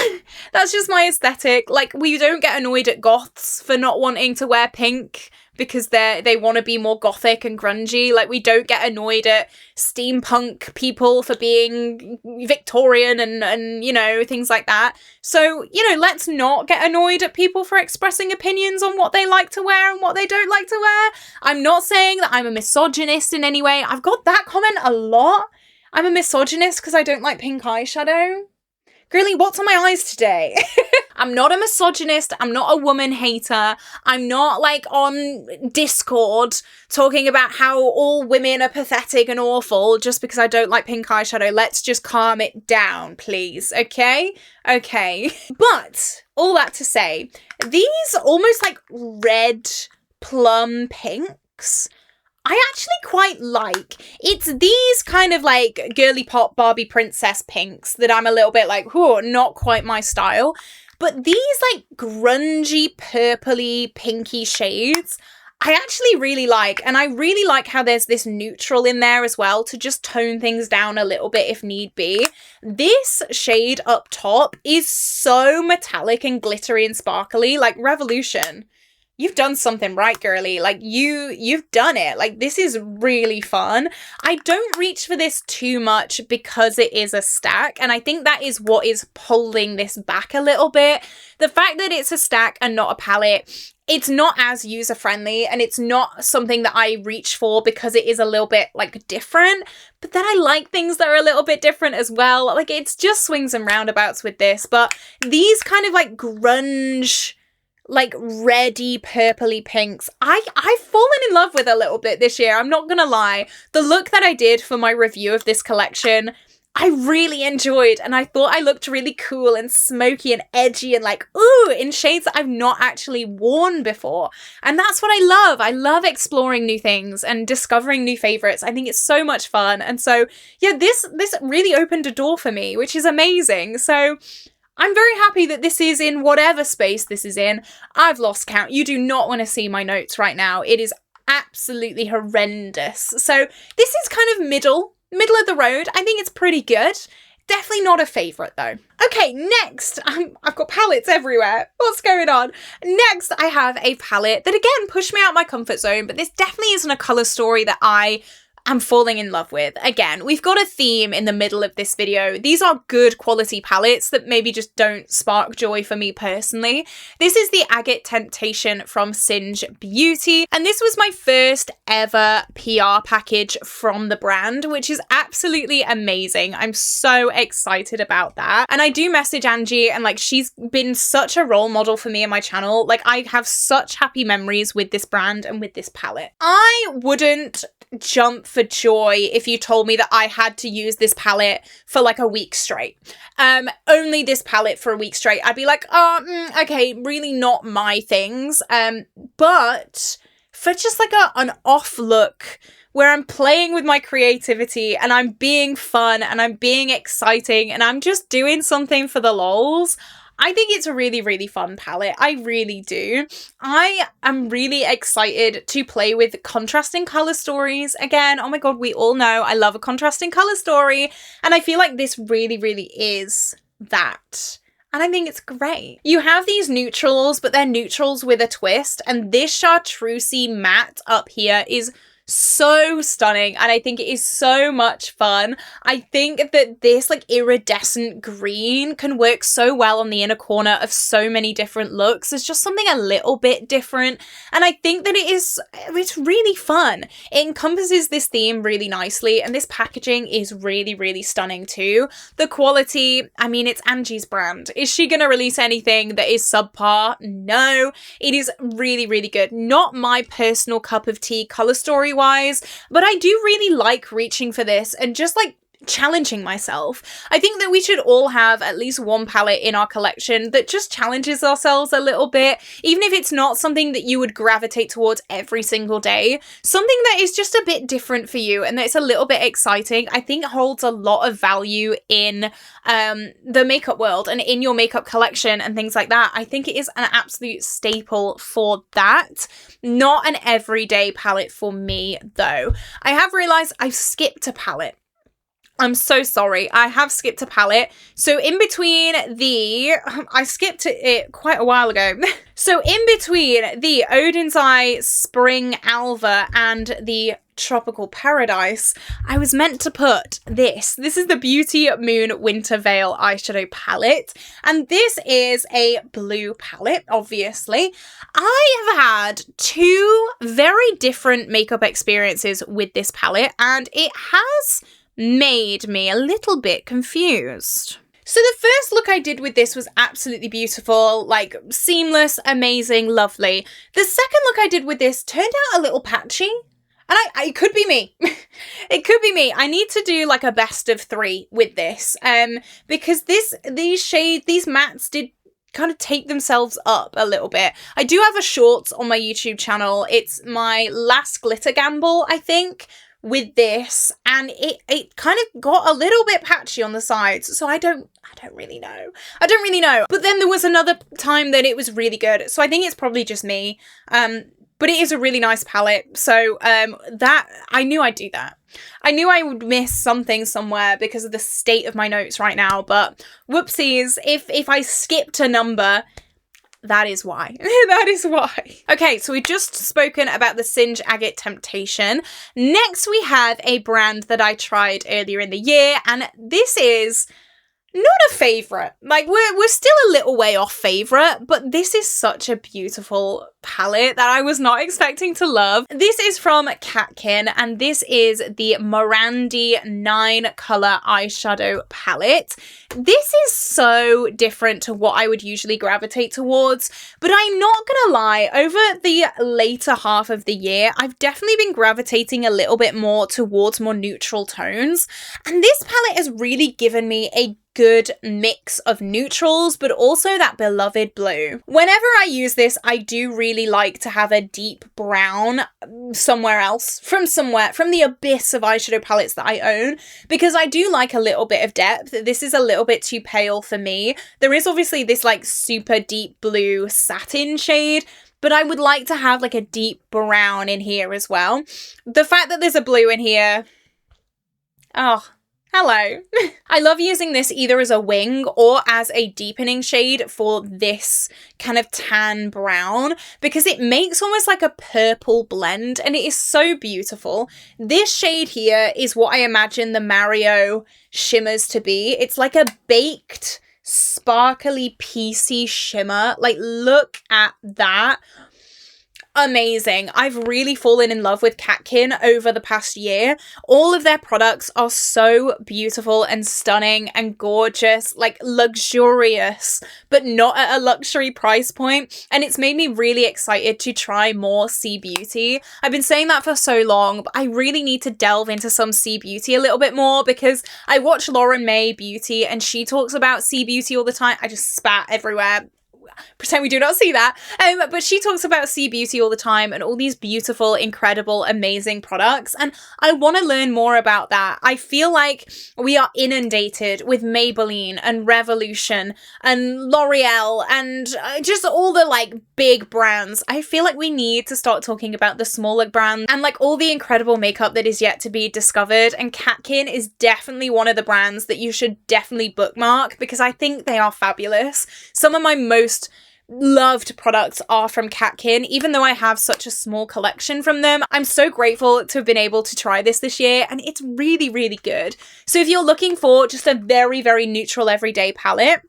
That's just my aesthetic. Like, we don't get annoyed at goths for not wanting to wear pink because they want to be more gothic and grungy. Like, we don't get annoyed at steampunk people for being Victorian and you know, things like that. So, you know, let's not get annoyed at people for expressing opinions on what they like to wear and what they don't like to wear. I'm not saying that I'm a misogynist in any way. I've got that comment a lot. I'm a misogynist because I don't like pink eyeshadow. Girly, what's on my eyes today? I'm not a misogynist. I'm not a woman hater. I'm not like on Discord talking about how all women are pathetic and awful just because I don't like pink eyeshadow. Let's just calm it down, please. Okay? Okay. But all that to say, these almost like red plum pinks, I actually quite like. It's these kind of like girly pop Barbie princess pinks that I'm a little bit like, whoa, not quite my style. But these like grungy, purpley, pinky shades, I actually really like. And I really like how there's this neutral in there as well to just tone things down a little bit if need be. This shade up top is so metallic and glittery and sparkly, like Revolution. you've done something right, girly. Like, you've done it. Like, this is really fun. I don't reach for this too much because it is a stack, and I think that is what is holding this back a little bit. The fact that it's a stack and not a palette, it's not as user-friendly, and it's not something that I reach for because it is a little bit, like, different. But then I like things that are a little bit different as well. Like, it's just swings and roundabouts with this. But these kind of, like, grunge, like, reddy, purpley pinks, I've fallen in love with a little bit this year. I'm not gonna lie. The look that I did for my review of this collection, I really enjoyed, and I thought I looked really cool and smoky and edgy and like, ooh, in shades that I've not actually worn before. And that's what I love. I love exploring new things and discovering new favorites. I think it's so much fun. And so, yeah, this really opened a door for me, which is amazing. So I'm very happy that this is in whatever space this is in. I've lost count. You do not want to see my notes right now. It is absolutely horrendous. So this is kind of middle of the road. I think it's pretty good. Definitely not a favourite though. Okay, next, I've got palettes everywhere. What's going on? Next, I have a palette that again pushed me out my comfort zone, but this definitely isn't a colour story that I am falling in love with. Again, we've got a theme in the middle of this video. These are good quality palettes that maybe just don't spark joy for me personally. This is the Agate Temptation from Singe Beauty, and this was my first ever PR package from the brand, which is absolutely amazing. I'm so excited about that. And I do message Angie, and like, she's been such a role model for me and my channel. Like, I have such happy memories with this brand and with this palette. I wouldn't jump for joy if you told me that I had to use this palette for like a week straight. Only this palette for a week straight. I'd be like, oh, okay, really not my things. But for just like an off look where I'm playing with my creativity and I'm being fun and I'm being exciting and I'm just doing something for the lols, I think it's a really, really fun palette. I really do. I am really excited to play with contrasting colour stories again. Oh my god, we all know I love a contrasting colour story, and I feel like this really, really is that. And I think it's great. You have these neutrals, but they're neutrals with a twist, and this chartreusey matte up here is so stunning, and I think it is so much fun. I think that this like iridescent green can work so well on the inner corner of so many different looks. It's just something a little bit different, and I think that it's really fun. It encompasses this theme really nicely, and this packaging is really, really stunning too. The quality, I mean, it's Angie's brand. Is she gonna release anything that is subpar? No. It is really, really good. Not my personal cup of tea colour story wise, but I do really like reaching for this and just like challenging myself. I think that we should all have at least one palette in our collection that just challenges ourselves a little bit, even if it's not something that you would gravitate towards every single day. Something that is just a bit different for you and that's a little bit exciting, I think holds a lot of value in the makeup world and in your makeup collection and things like that. I think it is an absolute staple for that. Not an everyday palette for me though. I have realised I've skipped a palette. I'm so sorry. I have skipped a palette. So in between I skipped it quite a while ago. So in between the Odin's Eye Spring Alva and the Tropical Paradise, I was meant to put this. This is the Beauty Moon Winter Veil eyeshadow palette. And this is a blue palette, obviously. I have had two very different makeup experiences with this palette, and it has made me a little bit confused. So the first look I did with this was absolutely beautiful, like seamless, amazing, lovely. The second look I did with this turned out a little patchy. And it could be me. It could be me. I need to do like a best of 3 with this. Because these mattes did kind of take themselves up a little bit. I do have a shorts on my YouTube channel. It's my last glitter gamble, I think, with this, and it kind of got a little bit patchy on the sides, so I don't really know. But then there was another time that it was really good, so I think it's probably just me. But it is a really nice palette, so that I knew I'd do that. I knew I would miss something somewhere because of the state of my notes right now, but whoopsies, if I skipped a number, that is why. That is why. Okay, so we've just spoken about the Singe Agate Temptation. Next, we have a brand that I tried earlier in the year, and this is not a favourite. Like, we're still a little way off favourite, but this is such a beautiful palette that I was not expecting to love. This is from CatKin, and this is the Morandi 9 colour eyeshadow palette. This is so different to what I would usually gravitate towards, but I'm not gonna lie, over the later half of the year, I've definitely been gravitating a little bit more towards more neutral tones, and this palette has really given me a good mix of neutrals, but also that beloved blue. Whenever I use this, I do really like to have a deep brown somewhere else, from the abyss of eyeshadow palettes that I own, because I do like a little bit of depth. This is a little bit too pale for me. There is obviously this like super deep blue satin shade, but I would like to have like a deep brown in here as well. The fact that there's a blue in here, oh, hello. I love using this either as a wing or as a deepening shade for this kind of tan brown, because it makes almost like a purple blend and it is so beautiful. This shade here is what I imagine the Mario shimmers to be. It's like a baked, sparkly, piecey shimmer. Like, look at that. Amazing. I've really fallen in love with CatKin over the past year. All of their products are so beautiful and stunning and gorgeous, like luxurious, but not at a luxury price point. And it's made me really excited to try more Sea Beauty. I've been saying that for so long, but I really need to delve into some Sea Beauty a little bit more, because I watch Lauren May Beauty and she talks about Sea Beauty all the time. I just spat everywhere. Pretend we do not see that. But she talks about Sea Beauty all the time and all these beautiful, incredible, amazing products. And I want to learn more about that. I feel like we are inundated with Maybelline and Revolution and L'Oreal and just all the like big brands. I feel like we need to start talking about the smaller brands and like all the incredible makeup that is yet to be discovered. And CatKin is definitely one of the brands that you should definitely bookmark, because I think they are fabulous. Some of my most loved products are from CatKin, even though I have such a small collection from them. I'm so grateful to have been able to try this year, and it's really, really good. So if you're looking for just a very, very neutral everyday palette,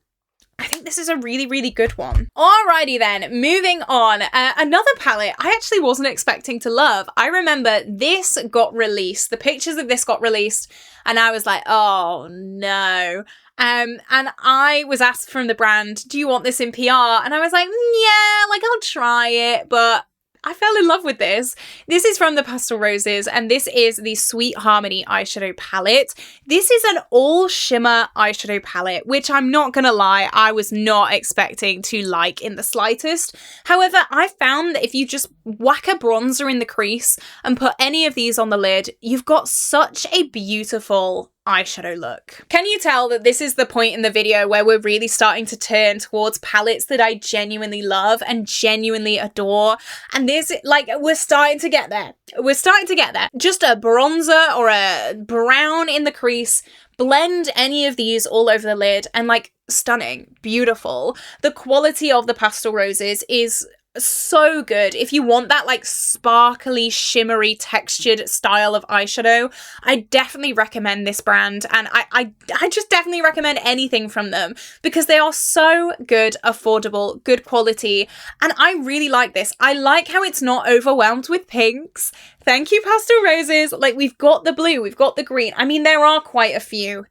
I think this is a really, really good one. Alrighty then, moving on. Another palette I actually wasn't expecting to love. I remember this got released, the pictures of this got released, and I was like, oh no. And I was asked from the brand, do you want this in PR? And I was like, yeah, like I'll try it, but I fell in love with this. This is from the Pastel Roses, and this is the Sweet Harmony eyeshadow palette. This is an all shimmer eyeshadow palette, which I'm not gonna lie, I was not expecting to like in the slightest. However, I found that if you just whack a bronzer in the crease and put any of these on the lid, you've got such a beautiful eyeshadow look. Can you tell that this is the point in the video where we're really starting to turn towards palettes that I genuinely love and genuinely adore? And this, like, we're starting to get there. We're starting to get there. Just a bronzer or a brown in the crease, blend any of these all over the lid, and like, stunning, beautiful. The quality of the Pastel Roses is so good. If you want that like sparkly, shimmery, textured style of eyeshadow, I definitely recommend this brand, and I just definitely recommend anything from them, because they are so good, affordable, good quality, and I really like this. I like how it's not overwhelmed with pinks. Thank you, Pastel Roses. Like, we've got the blue, we've got the green. I mean, there are quite a few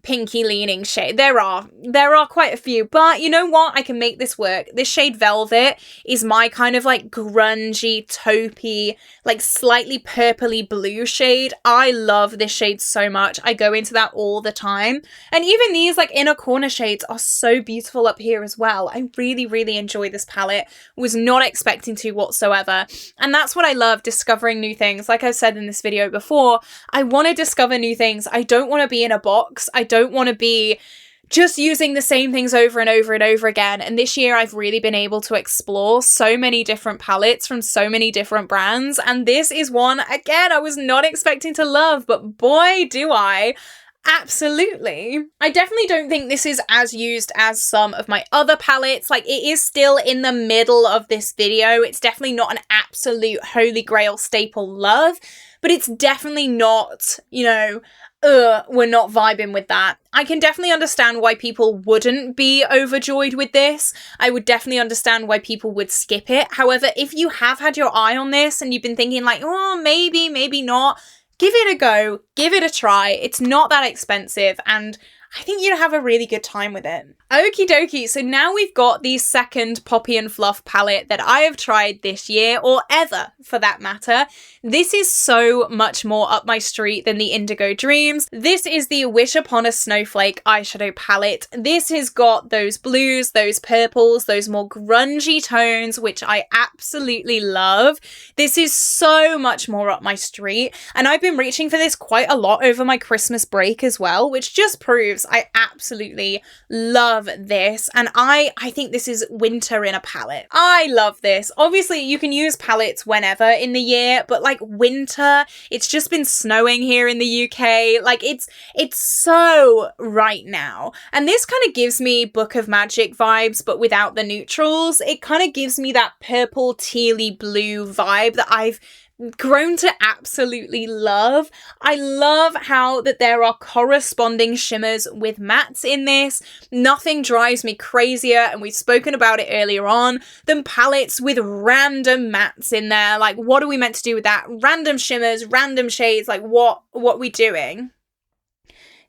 pinky leaning shade. There are quite a few, but you know what? I can make this work. This shade Velvet is my kind of like grungy, taupey, like slightly purpley blue shade. I love this shade so much. I go into that all the time. And even these like inner corner shades are so beautiful up here as well. I really, really enjoy this palette. Was not expecting to whatsoever. And that's what I love, discovering new things. Like I've said in this video before, I want to discover new things. I don't want to be in a box. I don't want to be just using the same things over and over and over again. And this year I've really been able to explore so many different palettes from so many different brands. And this is one, again, I was not expecting to love, but boy, do I. Absolutely. I definitely don't think this is as used as some of my other palettes. Like, it is still in the middle of this video. It's definitely not an absolute holy grail staple love, but it's definitely not, you know, we're not vibing with that. I can definitely understand why people wouldn't be overjoyed with this. I would definitely understand why people would skip it. However, if you have had your eye on this and you've been thinking like, oh, maybe not, give it a go, give it a try. It's not that expensive, and I think you'd have a really good time with it. Okie dokie, so now we've got the second Poppy and Fluff palette that I have tried this year, or ever for that matter. This is so much more up my street than the Indigo Dreams. This is the Wish Upon a Snowflake eyeshadow palette. This has got those blues, those purples, those more grungy tones, which I absolutely love. This is so much more up my street, and I've been reaching for this quite a lot over my Christmas break as well, which just proves I absolutely love this, and I think this is winter in a palette. I love this. Obviously, you can use palettes whenever in the year, but like winter, it's just been snowing here in the UK. Like, it's so right now. And this kind of gives me Book of Magic vibes, but without the neutrals. It kind of gives me that purple, tealy blue vibe that I've grown to absolutely love. I love how that there are corresponding shimmers with mattes in this. Nothing drives me crazier, and we've spoken about it earlier on, than palettes with random mattes in there. Like, what are we meant to do with that? Random shimmers, random shades, like what are we doing?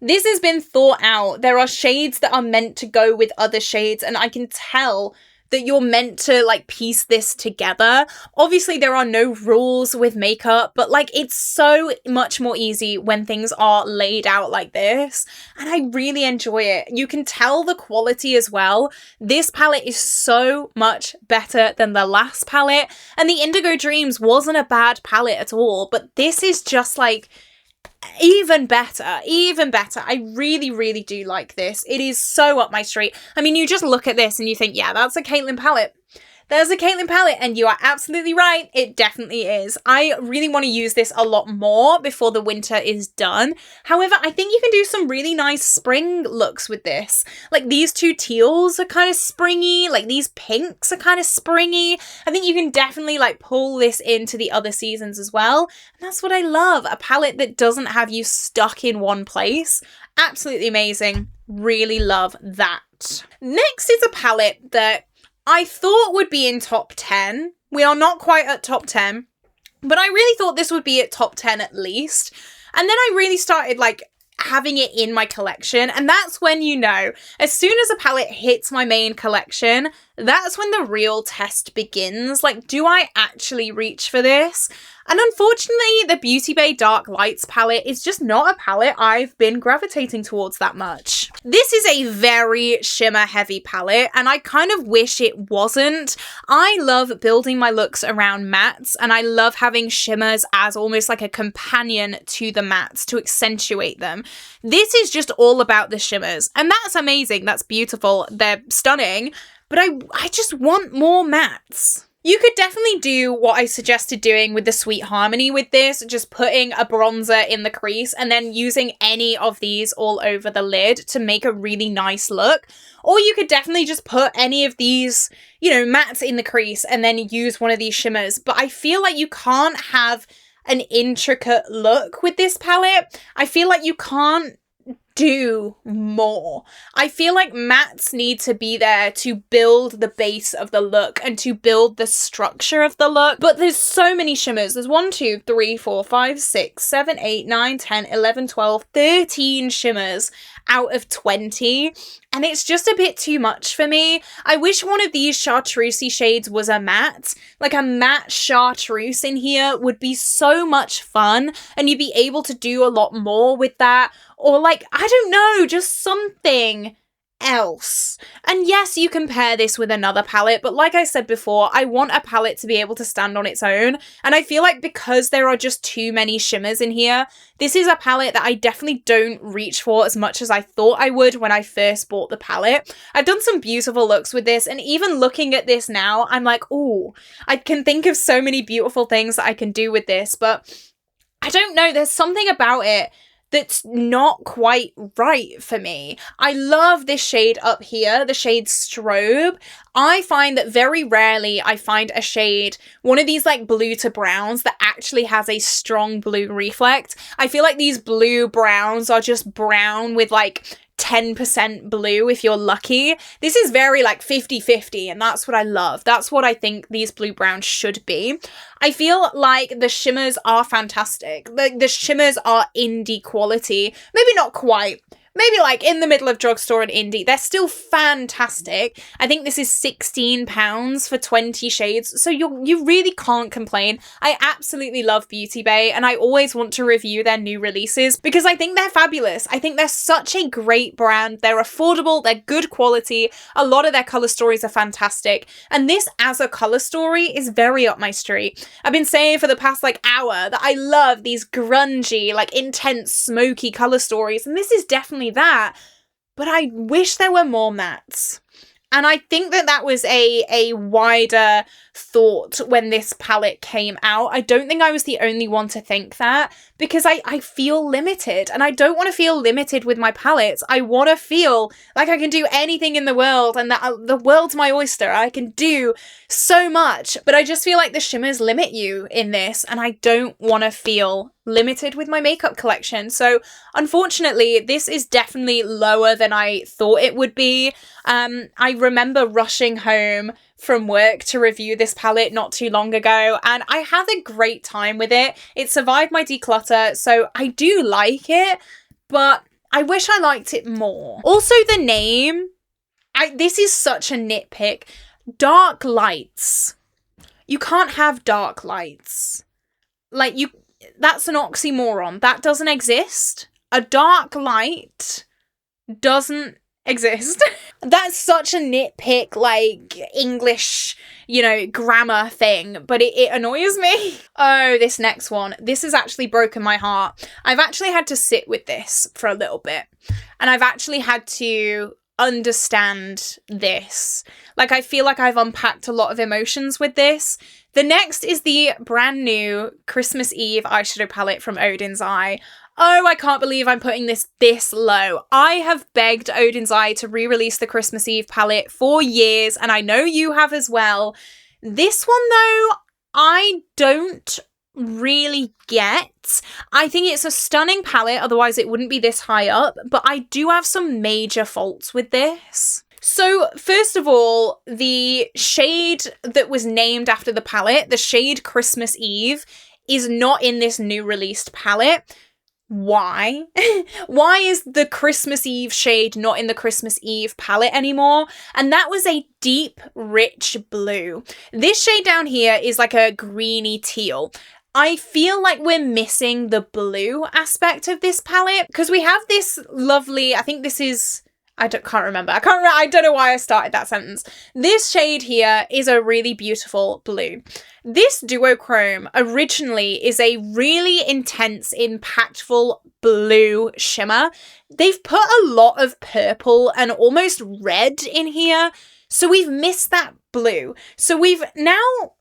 This has been thought out. There are shades that are meant to go with other shades, and I can tell that you're meant to like piece this together. Obviously, there are no rules with makeup, but like, it's so much more easy when things are laid out like this, and I really enjoy it. You can tell the quality as well. This palette is so much better than the last palette, and the Indigo Dreams wasn't a bad palette at all, but this is just like even better. I really do like this. It is so up my street. I mean, you just look at this and you think, yeah, that's a Caitlin palette. There's a Caitlin palette, and you are absolutely right. It definitely is. I really want to use this a lot more before the winter is done. However, I think you can do some really nice spring looks with this. Like, these two teals are kind of springy. Like, these pinks are kind of springy. I think you can definitely like pull this into the other seasons as well. And that's what I love. A palette that doesn't have you stuck in one place. Absolutely amazing. Really love that. Next is a palette that I thought would be in top 10. We are not quite at top 10, but I really thought this would be at top 10 at least. And then I really started like having it in my collection, and that's when, you know, as soon as a palette hits my main collection, that's when the real test begins. Like, do I actually reach for this? And unfortunately, the Beauty Bay Dark Lights palette is just not a palette I've been gravitating towards that much. This is a very shimmer heavy palette, and I kind of wish it wasn't. I love building my looks around mattes, and I love having shimmers as almost like a companion to the mattes to accentuate them. This is just all about the shimmers, and that's amazing. That's beautiful. They're stunning, but I just want more mattes. You could definitely do what I suggested doing with the Sweet Harmony with this, just putting a bronzer in the crease and then using any of these all over the lid to make a really nice look. Or you could definitely just put any of these, you know, mattes in the crease and then use one of these shimmers. But I feel like you can't have an intricate look with this palette. I feel like you can't do more. I feel like mattes need to be there to build the base of the look and to build the structure of the look. But there's so many shimmers. There's 1, 2, 3, 4, 5, 6, 7, 8, 9, 10, 11, 12, 13 shimmers out of 20. And it's just a bit too much for me. I wish one of these chartreusey shades was a matte. Like a matte chartreuse in here would be so much fun, and you'd be able to do a lot more with that. Or like, I don't know, just something else. And yes, you can pair this with another palette, but like I said before, I want a palette to be able to stand on its own, and I feel like because there are just too many shimmers in here, this is a palette that I definitely don't reach for as much as I thought I would when I first bought the palette. I've done some beautiful looks with this, and even looking at this now, I'm like, ooh, I can think of so many beautiful things that I can do with this, but I don't know, there's something about it that's not quite right for me. I love this shade up here, the shade Strobe. I find that very rarely I find a shade, one of these like blue to browns that actually has a strong blue reflect. I feel like these blue browns are just brown with like 10% blue if you're lucky. This is very like 50-50, and that's what I love. That's what I think these blue browns should be. I feel like the shimmers are fantastic. Like the shimmers are indie quality. Maybe not quite. Maybe like in the middle of drugstore and indie. They're still fantastic. I think this is £16 for 20 shades. So you really can't complain. I absolutely love Beauty Bay, and I always want to review their new releases because I think they're fabulous. I think they're such a great brand. They're affordable. They're good quality. A lot of their color stories are fantastic. And this as a color story is very up my street. I've been saying for the past like hour that I love these grungy, like intense, smoky color stories. And this is definitely that, but I wish there were more mattes. And I think that that was a wider thought when this palette came out. I don't think I was the only one to think that, because I feel limited, and I don't want to feel limited with my palettes. I want to feel like I can do anything in the world, and that the world's my oyster. I can do so much, but I just feel like the shimmers limit you in this, and I don't want to feel limited with my makeup collection. So unfortunately, this is definitely lower than I thought it would be. I remember rushing home from work to review this palette not too long ago, and I had a great time with it. It survived my declutter, so I do like it, but I wish I liked it more. Also, the name, this is such a nitpick. Dark lights. You can't have dark lights. Like, that's an oxymoron. That doesn't exist. A dark light doesn't exist. That's such a nitpick, like, English, grammar thing, but it annoys me. Oh, this next one. This has actually broken my heart. I've actually had to sit with this for a little bit, and I've actually had to understand this. Like, I feel like I've unpacked a lot of emotions with this. The next is the brand new Christmas Eve eyeshadow palette from Odin's Eye. Oh, I can't believe I'm putting this low. I have begged Odin's Eye to re-release the Christmas Eve palette for years, and I know you have as well. This one, though, I don't really get. I think it's a stunning palette, otherwise it wouldn't be this high up, but I do have some major faults with this. So, first of all, the shade that was named after the palette, the shade Christmas Eve, is not in this new released palette. Why? Why is the Christmas Eve shade not in the Christmas Eve palette anymore? And that was a deep, rich blue. This shade down here is like a greeny teal. I feel like we're missing the blue aspect of this palette, because we have this lovely, I think this is, I can't remember. I don't know why I started that sentence. This shade here is a really beautiful blue. This duochrome originally is a really intense, impactful blue shimmer. They've put a lot of purple and almost red in here, so we've missed that blue. So we've now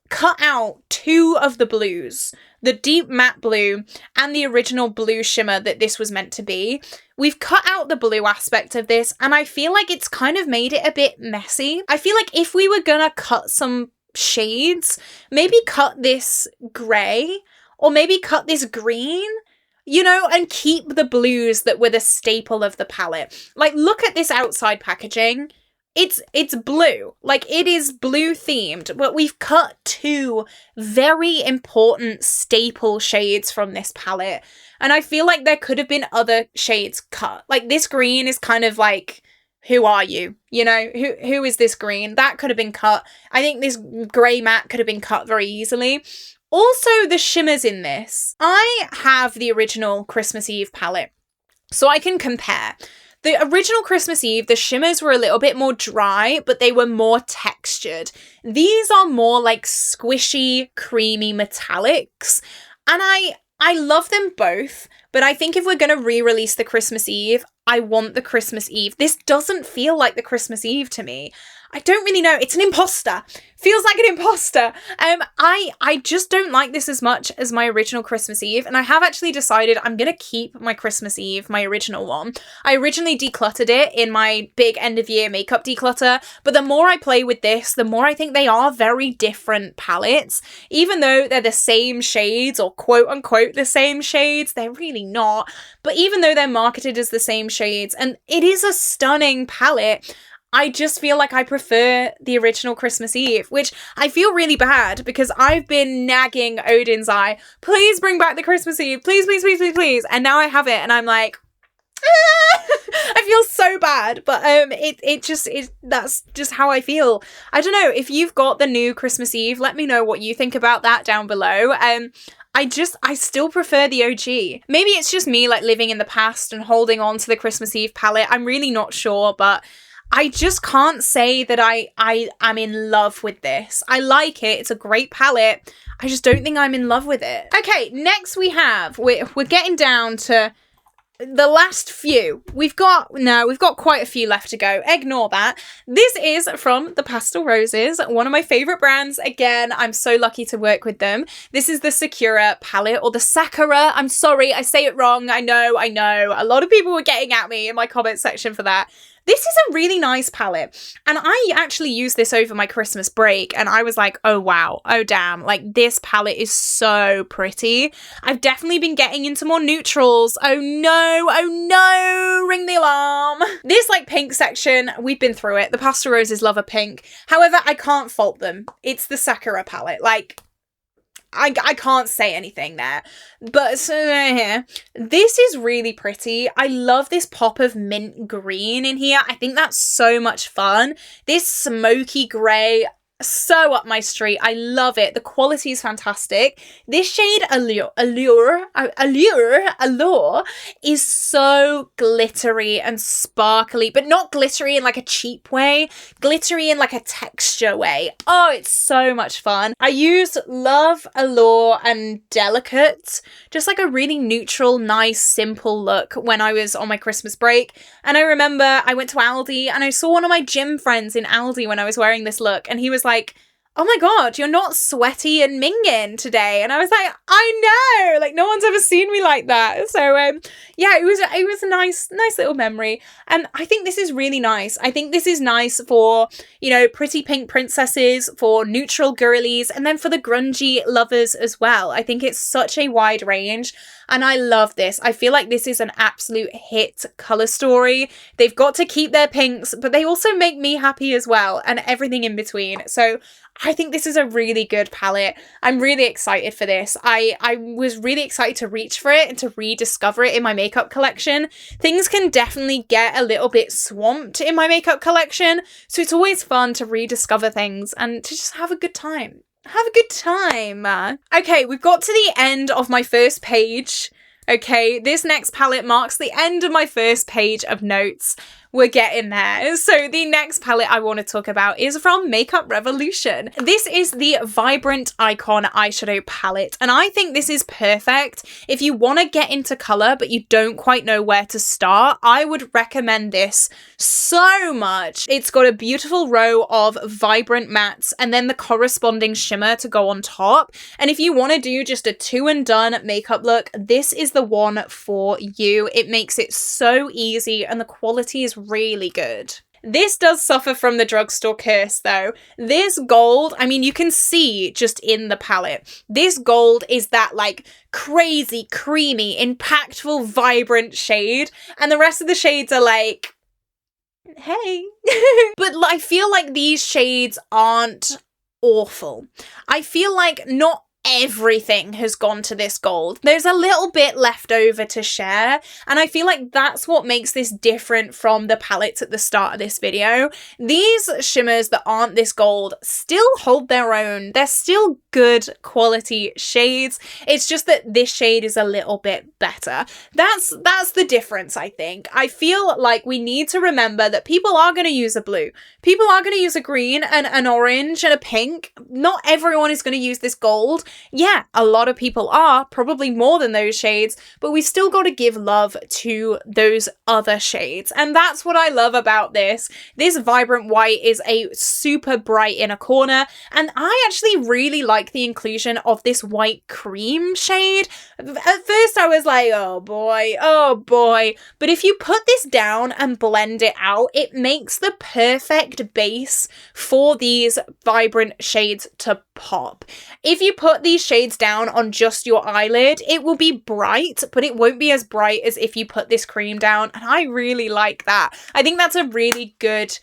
cut out two of the blues, the deep matte blue and the original blue shimmer that this was meant to be. We've cut out the blue aspect of this, and I feel like it's kind of made it a bit messy. I feel like if we were gonna cut some shades, maybe cut this grey, or maybe cut this green, and keep the blues that were the staple of the palette. Like, look at this outside packaging. It's blue. Like, it is blue themed, but we've cut two very important staple shades from this palette. And I feel like there could have been other shades cut. Like, this green is kind of like, who are you? Who is this green? That could have been cut. I think this grey matte could have been cut very easily. Also, the shimmers in this. I have the original Christmas Eve palette, so I can compare. The original Christmas Eve, the shimmers were a little bit more dry, but they were more textured. These are more like squishy, creamy metallics. And I love them both, but I think if we're going to re-release the Christmas Eve, I want the Christmas Eve. This doesn't feel like the Christmas Eve to me. I don't really know. It's an imposter. Feels like an imposter. I just don't like this as much as my original Christmas Eve, and I have actually decided I'm gonna keep my Christmas Eve, my original one. I originally decluttered it in my big end of year makeup declutter, but the more I play with this, the more I think they are very different palettes. Even though they're the same shades, or quote unquote the same shades, they're really not. But even though they're marketed as the same shades, and it is a stunning palette, I just feel like I prefer the original Christmas Eve, which I feel really bad because I've been nagging Odin's Eye, please bring back the Christmas Eve, please, please, please, please, please. And now I have it and I'm like, I feel so bad, but that's just how I feel. I don't know, if you've got the new Christmas Eve, let me know what you think about that down below. I still prefer the OG. Maybe it's just me like living in the past and holding on to the Christmas Eve palette. I'm really not sure, but I just can't say that I'm in love with this. I like it. It's a great palette. I just don't think I'm in love with it. Okay, next we're getting down to the last few. We've got quite a few left to go. Ignore that. This is from the Pastel Roses, one of my favorite brands. Again, I'm so lucky to work with them. This is the Sakura palette, or the Sakura. I'm sorry, I say it wrong. I know. A lot of people were getting at me in my comment section for that. This is a really nice palette, and I actually used this over my Christmas break, and I was like, oh wow, oh damn, like this palette is so pretty. I've definitely been getting into more neutrals. Oh no, ring the alarm. This like pink section, we've been through it. The Pastel Roses love a pink. However, I can't fault them. It's the Sakura palette. Like, I can't say anything there. But this is really pretty. I love this pop of mint green in here. I think that's so much fun. This smoky grey, so up my street. I love it. The quality is fantastic. This shade Allure is so glittery and sparkly, but not glittery in like a cheap way, glittery in like a texture way. Oh, it's so much fun. I used Love, Allure and Delicate, just like a really neutral, nice, simple look when I was on my Christmas break. And I remember I went to Aldi and I saw one of my gym friends in Aldi when I was wearing this look, and he was like, oh my god, you're not sweaty and minging today. And I was like, I know, like no one's ever seen me like that. So yeah, it was a nice little memory. And I think this is really nice. I think this is nice for, you know, pretty pink princesses, for neutral girlies, and then for the grungy lovers as well. I think it's such a wide range. And I love this. I feel like this is an absolute hit colour story. They've got to keep their pinks, but they also make me happy as well, and everything in between. So I think this is a really good palette. I'm really excited for this. I was really excited to reach for it and to rediscover it in my makeup collection. Things can definitely get a little bit swamped in my makeup collection, so it's always fun to rediscover things and to just have a good time. Have a good time. Okay, we've got to the end of my first page. Okay, this next palette marks the end of my first page of notes. We're getting there. So the next palette I want to talk about is from Makeup Revolution. This is the Vibrant Icon eyeshadow palette, and I think this is perfect if you want to get into colour but you don't quite know where to start. I would recommend this so much. It's got a beautiful row of vibrant mattes and then the corresponding shimmer to go on top. And if you want to do just a two and done makeup look, this is the one for you. It makes it so easy and the quality is really good. This does suffer from the drugstore curse though. This gold, I mean, you can see just in the palette, this gold is that like crazy, creamy, impactful, vibrant shade, and the rest of the shades are like, hey. But I feel like these shades aren't awful. I feel like not everything has gone to this gold. There's a little bit left over to share, and I feel like that's what makes this different from the palettes at the start of this video. These shimmers that aren't this gold still hold their own. They're still good quality shades. It's just that this shade is a little bit better. That's the difference, I think. I feel like we need to remember that people are going to use a blue. People are going to use a green and an orange and a pink. Not everyone is going to use this gold. Yeah, a lot of people are, probably more than those shades, but we still got to give love to those other shades. And that's what I love about this. This vibrant white is a super bright inner corner, and I actually really like the inclusion of this white cream shade. At first I was like, oh boy. But if you put this down and blend it out, it makes the perfect base for these vibrant shades to pop. If you put these shades down on just your eyelid, it will be bright, but it won't be as bright as if you put this cream down. And I really like that. I think that's a really good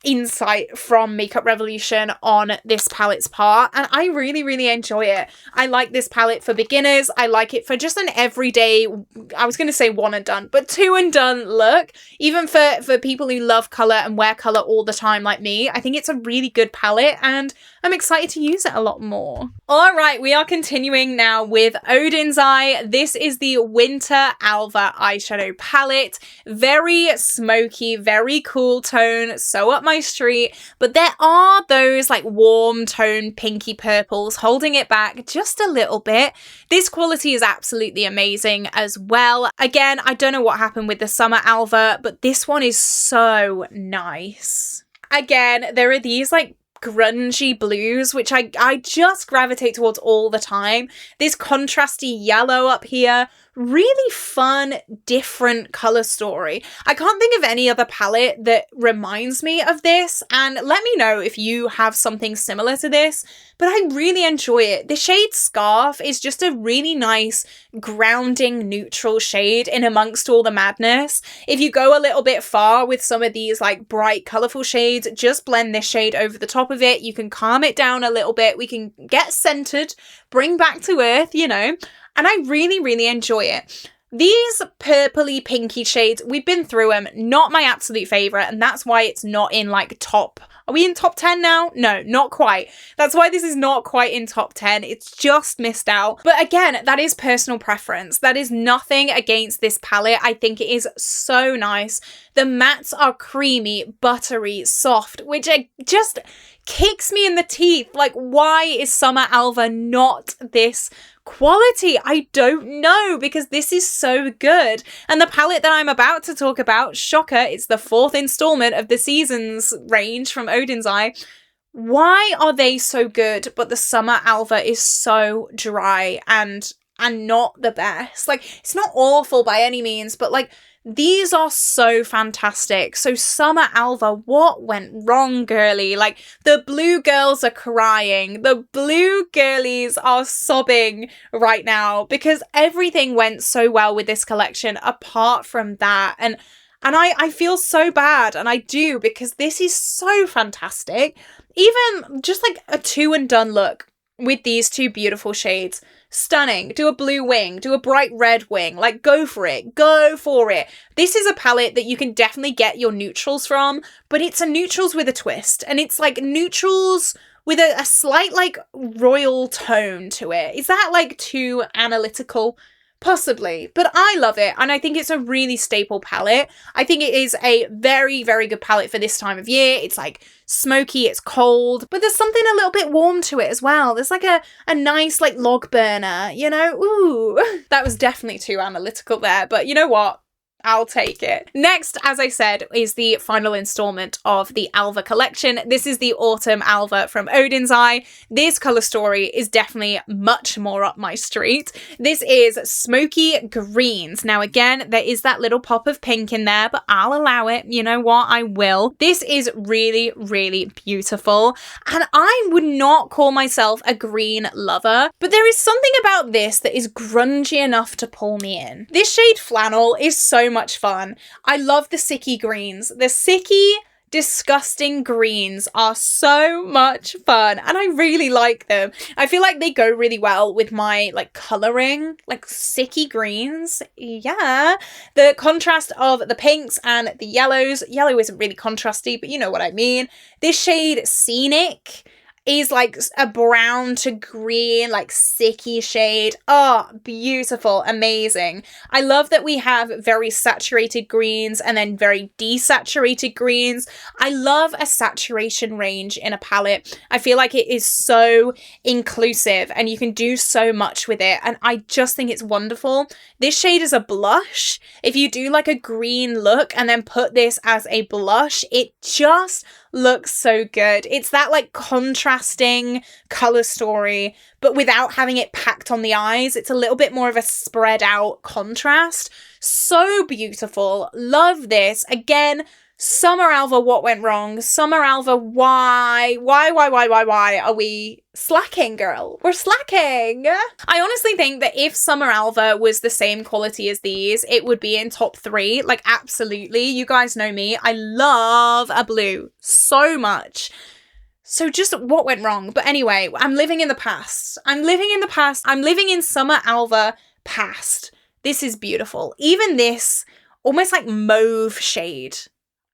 insight from Makeup Revolution on this palette's part, and I really enjoy it. I like this palette for beginners. I like it for just an everyday, I was going to say one and done, but two and done look. Even for people who love colour and wear colour all the time like me, I think it's a really good palette, and I'm excited to use it a lot more. All right, we are continuing now with Odin's Eye. This is the Winter Alva eyeshadow palette. Very smoky, very cool tone, so up my street, but there are those like warm tone pinky purples holding it back just a little bit. This quality is absolutely amazing as well. Again, I don't know what happened with the Summer Alva, but this one is so nice. Again, there are these like grungy blues, which I just gravitate towards all the time. This contrasty yellow up here, really fun, different color story. I can't think of any other palette that reminds me of this, and let me know if you have something similar to this, but I really enjoy it. The shade Scarf is just a really nice, grounding, neutral shade in amongst all the madness. If you go a little bit far with some of these like bright, colorful shades, just blend this shade over the top of it. You can calm it down a little bit. We can get centered, bring back to earth, you know, and I really enjoy it. These purpley pinky shades, we've been through them, not my absolute favourite, and that's why it's not in like top. Are we in top 10 now? No, not quite. That's why this is not quite in top 10. It's just missed out. But again, that is personal preference. That is nothing against this palette. I think it is so nice. The mattes are creamy, buttery, soft, which just kicks me in the teeth. Like, why is Summer Alva not this quality? I don't know, because this is so good. And the palette that I'm about to talk about, shocker, it's the 4th installment of the Seasons range from Odin's Eye. Why are they so good, but the Summer Alva is so dry and not the best? Like, it's not awful by any means, but like, these are so fantastic. So Summer Alva, what went wrong, girly? Like, the blue girls are crying. The blue girlies are sobbing right now because everything went so well with this collection apart from that. And I feel so bad, and I do, because this is so fantastic. Even just like a two and done look with these two beautiful shades. Stunning. Do a blue wing, do a bright red wing, like go for it. This is a palette that you can definitely get your neutrals from, but it's a neutrals with a twist, and it's like neutrals with a slight like royal tone to it. Is that like too analytical? Possibly, but I love it, and I think it's a really staple palette. I think it is a very good palette for this time of year. It's like smoky, it's cold, but there's something a little bit warm to it as well. There's like a nice like log burner, you know? Ooh, that was definitely too analytical there, but you know what? I'll take it. Next, as I said, is the final installment of the Alva collection. This is the Autumn Alva from Odin's Eye. This colour story is definitely much more up my street. This is Smoky Greens. Now again, there is that little pop of pink in there, but I'll allow it. You know what? I will. This is really beautiful, and I would not call myself a green lover, but there is something about this that is grungy enough to pull me in. This shade Flannel is so much fun. I love the sicky greens. The sicky, disgusting greens are so much fun, and I really like them. I feel like they go really well with my like colouring, like sicky greens. Yeah. The contrast of the pinks and the yellows. Yellow isn't really contrasty, but you know what I mean. This shade Scenic is like a brown to green, like sicky shade. Oh, beautiful, amazing. I love that we have very saturated greens and then very desaturated greens. I love a saturation range in a palette. I feel like it is so inclusive and you can do so much with it. And I just think it's wonderful. This shade is a blush. If you do like a green look and then put this as a blush, it just looks so good. It's that like contrasting color story, but without having it packed on the eyes. It's a little bit more of a spread out contrast. So beautiful. Love this. Again, Summer Alva, what went wrong? Summer Alva, why are we slacking, girl? We're slacking. I honestly think that if Summer Alva was the same quality as these, it would be in top 3. Like, absolutely. You guys know me. I love a blue so much. So just what went wrong? But anyway, I'm living in the past. I'm living in Summer Alva past. This is beautiful. Even this almost like mauve shade.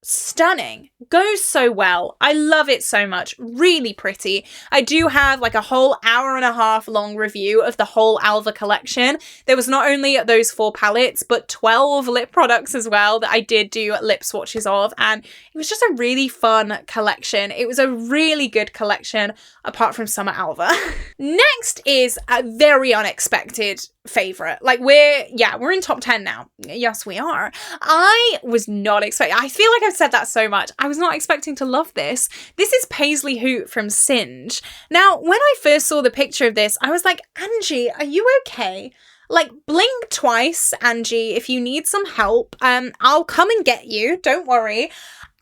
Stunning. Goes so well. I love it so much. Really pretty. I do have like a whole hour-and-a-half long review of the whole Alva collection. There was not only those 4 palettes, but 12 lip products as well that I did do lip swatches of. And it was just a really fun collection. It was a really good collection, apart from Summer Alva. Next is a very unexpected favorite. Like we're in top 10 now. Yes, we are. I was not expecting, I feel like I've said that so much. I was not expecting to love this. This is Paisley Hoot from Singe. Now, when I first saw the picture of this, I was like, Angie, are you okay? Like, blink twice, Angie, if you need some help. I'll come and get you. Don't worry.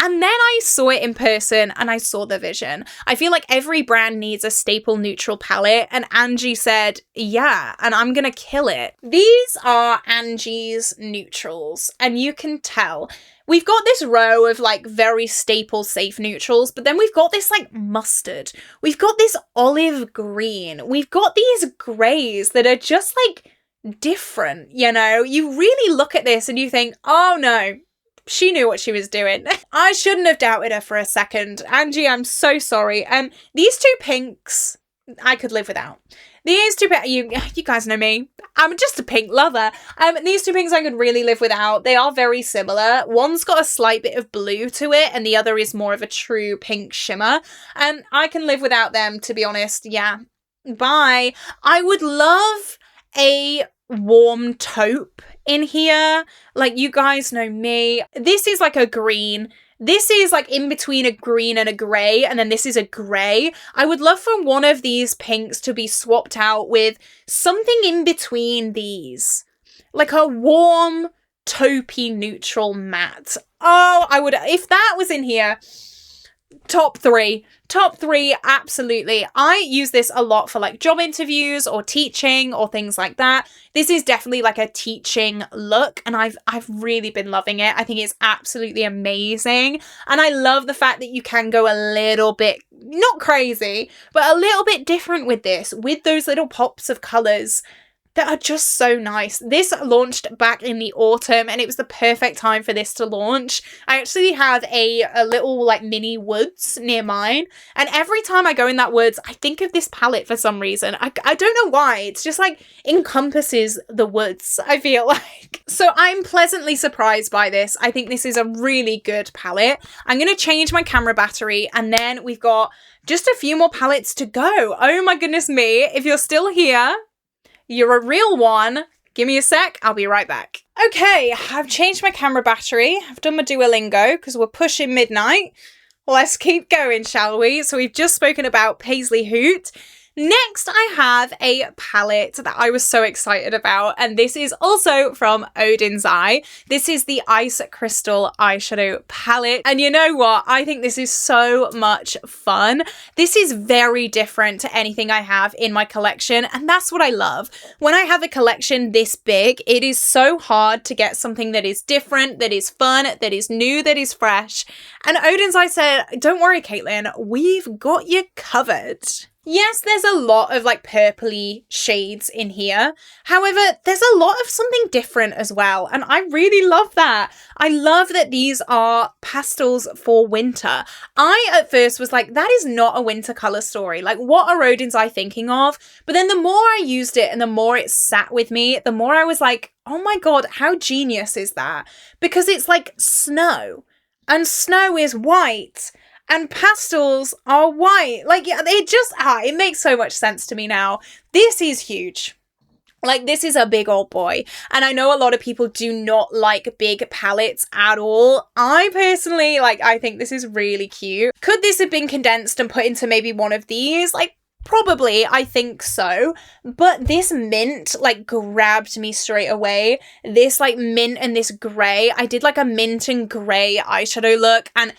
And then I saw it in person and I saw the vision. I feel like every brand needs a staple neutral palette, and Angie said, yeah, and I'm gonna kill it. These are Angie's neutrals, and you can tell. We've got this row of like very staple safe neutrals, but then we've got this like mustard. We've got this olive green. We've got these grays that are just like different, you know? You really look at this and you think, oh no, she knew what she was doing. I shouldn't have doubted her for a second. Angie, I'm so sorry. These 2 pinks, I could live without. These 2 you guys know me. I'm just a pink lover. These 2 pinks I could really live without. They are very similar. One's got a slight bit of blue to it, and the other is more of a true pink shimmer. I can live without them, to be honest. Yeah. Bye. I would love a warm taupe in here. Like, you guys know me. This is like a green. This is like in between a green and a grey, and then this is a grey. I would love for one of these pinks to be swapped out with something in between these. Like a warm, taupey, neutral matte. Oh, I would, if that was in here, top 3. Top 3, absolutely. I use this a lot for like job interviews or teaching or things like that. This is definitely like a teaching look, and I've really been loving it. I think it's absolutely amazing. And I love the fact that you can go a little bit, not crazy, but a little bit different with this, with those little pops of colours that are just so nice. This launched back in the autumn, and it was the perfect time for this to launch. I actually have a little like mini woods near mine, and every time I go in that woods, I think of this palette for some reason. I don't know why. It's just like encompasses the woods, I feel like. So I'm pleasantly surprised by this. I think this is a really good palette. I'm going to change my camera battery, and then we've got just a few more palettes to go. Oh my goodness me. If you're still here, you're a real one. Give me a sec. I'll be right back. Okay, I've changed my camera battery. I've done my Duolingo because we're pushing midnight. Let's keep going, shall we? So we've just spoken about Paisley Hoot. Next, I have a palette that I was so excited about, and this is also from Odin's Eye. This is the Ice Crystal Eyeshadow Palette, and you know what? I think this is so much fun. This is very different to anything I have in my collection, and that's what I love. When I have a collection this big, it is so hard to get something that is different, that is fun, that is new, that is fresh. And Odin's Eye said, don't worry, Caitlin, we've got you covered. Yes, there's a lot of like purpley shades in here. However, there's a lot of something different as well. And I really love that. I love that these are pastels for winter. I at first was like, that is not a winter color story. Like, what are Odin's Eye thinking of? But then the more I used it and the more it sat with me, the more I was like, oh my God, how genius is that? Because it's like snow, and snow is white. And pastels are white. Like, yeah, it makes so much sense to me now. This is huge. Like, this is a big old boy. And I know a lot of people do not like big palettes at all. I personally, I think this is really cute. Could this have been condensed and put into maybe one of these? Like, probably, I think so. But this mint, grabbed me straight away. This, mint and this grey. I did, a mint and grey eyeshadow look, and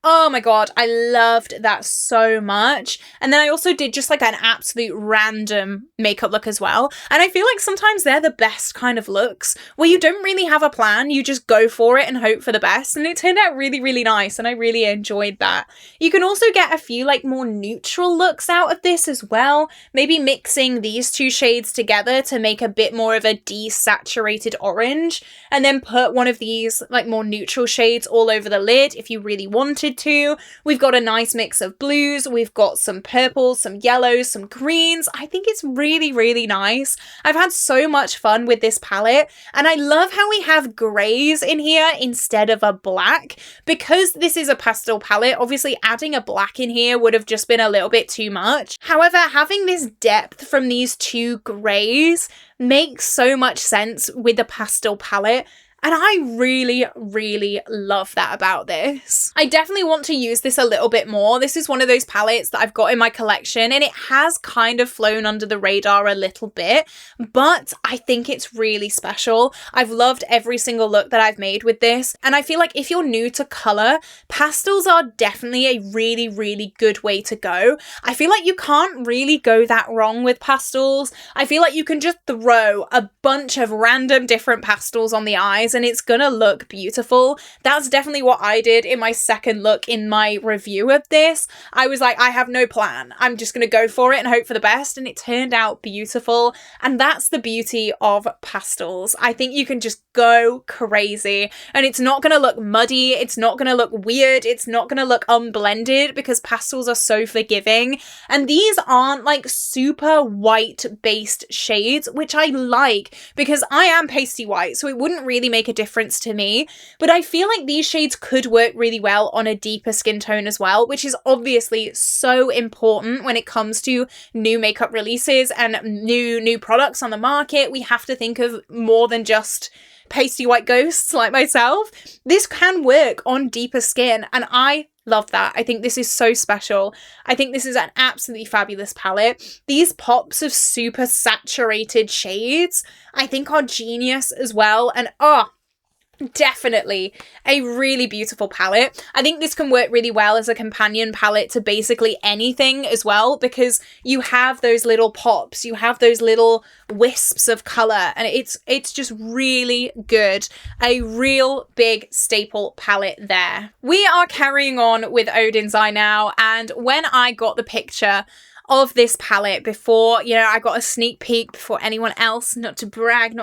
oh my God, I loved that so much. And then I also did just an absolute random makeup look as well. And I feel like sometimes they're the best kind of looks where you don't really have a plan. You just go for it and hope for the best. And it turned out really, really nice. And I really enjoyed that. You can also get a few more neutral looks out of this as well. Maybe mixing these two shades together to make a bit more of a desaturated orange. And then put one of these more neutral shades all over the lid if you really wanted to. We've got a nice mix of blues, we've got some purples, some yellows, some greens. I think it's really, really nice. I've had so much fun with this palette, and I love how we have greys in here instead of a black. Because this is a pastel palette, obviously adding a black in here would have just been a little bit too much. However, having this depth from these two greys makes so much sense with the pastel palette. And I really, really love that about this. I definitely want to use this a little bit more. This is one of those palettes that I've got in my collection, and it has kind of flown under the radar a little bit, but I think it's really special. I've loved every single look that I've made with this, and I feel like if you're new to color, pastels are definitely a really, really good way to go. I feel like you can't really go that wrong with pastels. I feel like you can just throw a bunch of random different pastels on the eyes and it's gonna look beautiful. That's definitely what I did in my second look in my review of this. I was like, I have no plan. I'm just gonna go for it and hope for the best, and it turned out beautiful. And that's the beauty of pastels. I think you can just go crazy and it's not gonna look muddy, it's not gonna look weird, it's not gonna look unblended because pastels are so forgiving. And these aren't super white based shades, which I like because I am pasty white, so it wouldn't really make a difference to me. But I feel like these shades could work really well on a deeper skin tone as well, which is obviously so important when it comes to new makeup releases and new products on the market. We have to think of more than just pasty white ghosts like myself. This can work on deeper skin, and I love that. I think this is so special. I think this is an absolutely fabulous palette. These pops of super saturated shades, I think are genius as well. And definitely a really beautiful palette. I think this can work really well as a companion palette to basically anything as well, because you have those little pops, you have those little wisps of color, and it's just really good. A real big staple palette there. We are carrying on with Odin's Eye now, and when I got the picture of this palette before, I got a sneak peek before anyone else, not to brag,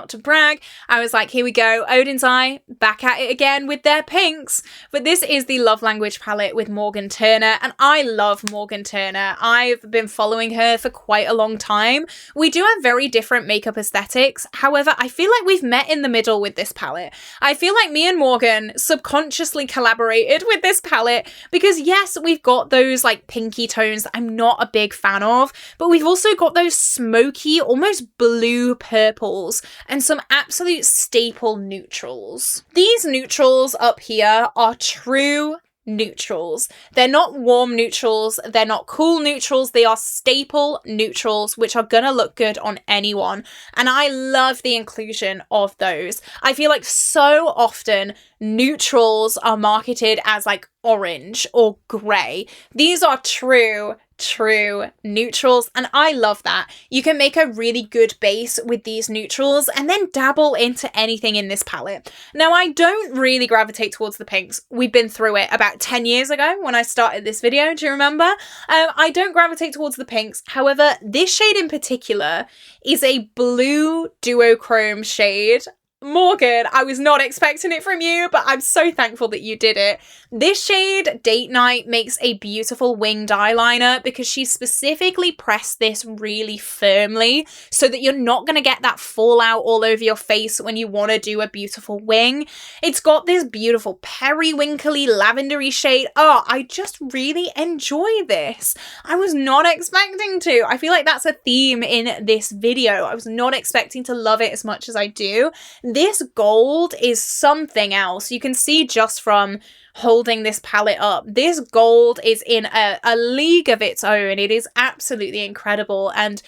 I was like, here we go, Odin's Eye, back at it again with their pinks. But this is the Love Language palette with Morgan Turner, and I love Morgan Turner. I've been following her for quite a long time. We do have very different makeup aesthetics. However, I feel like we've met in the middle with this palette. I feel like me and Morgan subconsciously collaborated with this palette because yes, we've got those pinky tones that I'm not a big fan of, but we've also got those smoky, almost blue purples and some absolute staple neutrals. These neutrals up here are true neutrals. They're not warm neutrals, they're not cool neutrals, they are staple neutrals, which are gonna look good on anyone. And I love the inclusion of those. I feel like so often neutrals are marketed as orange or grey. These are true true neutrals, and I love that. You can make a really good base with these neutrals and then dabble into anything in this palette. Now, I don't really gravitate towards the pinks. We've been through it about 10 years ago when I started this video, do you remember? I don't gravitate towards the pinks. However, this shade in particular is a blue duochrome shade. Morgan, I was not expecting it from you, but I'm so thankful that you did it. This shade, Date Night, makes a beautiful winged eyeliner because she specifically pressed this really firmly so that you're not going to get that fallout all over your face when you want to do a beautiful wing. It's got this beautiful periwinkly lavendery shade. Oh, I just really enjoy this. I was not expecting to. I feel like that's a theme in this video. I was not expecting to love it as much as I do. This gold is something else. You can see just from holding this palette up, this gold is in a league of its own. It is absolutely incredible, and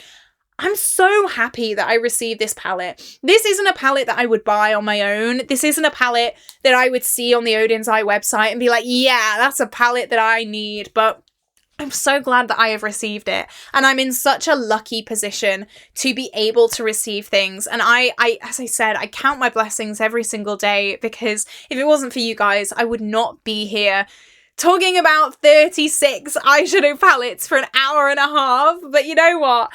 I'm so happy that I received this palette. This isn't a palette that I would buy on my own. This isn't a palette that I would see on the Odin's Eye website and be like, yeah, that's a palette that I need, but I'm so glad that I have received it, and I'm in such a lucky position to be able to receive things. And I, as I said, I count my blessings every single day, because if it wasn't for you guys, I would not be here talking about 36 eyeshadow palettes for an hour and a half. But you know what?